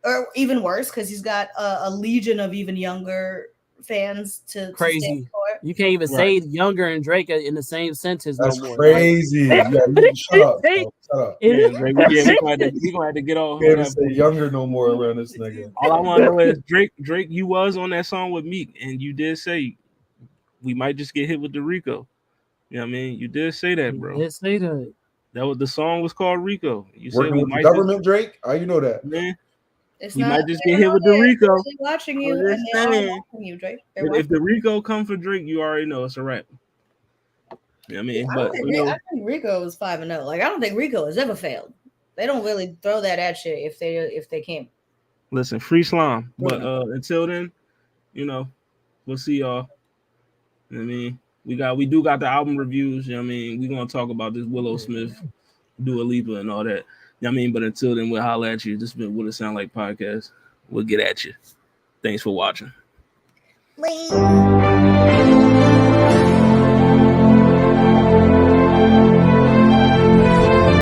Or even worse, because he's got a legion of even younger fans to crazy. You can't even say younger and Drake in the same sentence. That's no more. crazy. Shut up. Shut up. We're gonna have to get off. Can't say younger no more around this nigga. All I want to know is Drake, you was on that song with Meek, and you did say we might just get hit with the Rico. You know what I mean? You did say that, bro. You did say that. That was the song was called Rico. You said we might government, Drake. How you know that, man? We might just get hit with the Rico. Watching you, and they are watching you, Drake. If the Rico come for Drake, you already know it's a wrap. You know what I mean? I think Rico is 5-0. Like, I don't think Rico has ever failed. They don't really throw that at you if they can't. Listen, free slime. But until then, you know, we'll see y'all. You know what I mean, we do got the album reviews. You know what I mean, we're gonna talk about this Willow Smith, Dua Lipa, and all that. I mean, but until then, we'll holler at you. This has been What It Sound Like podcast. We'll get at you. Thanks for watching. Please.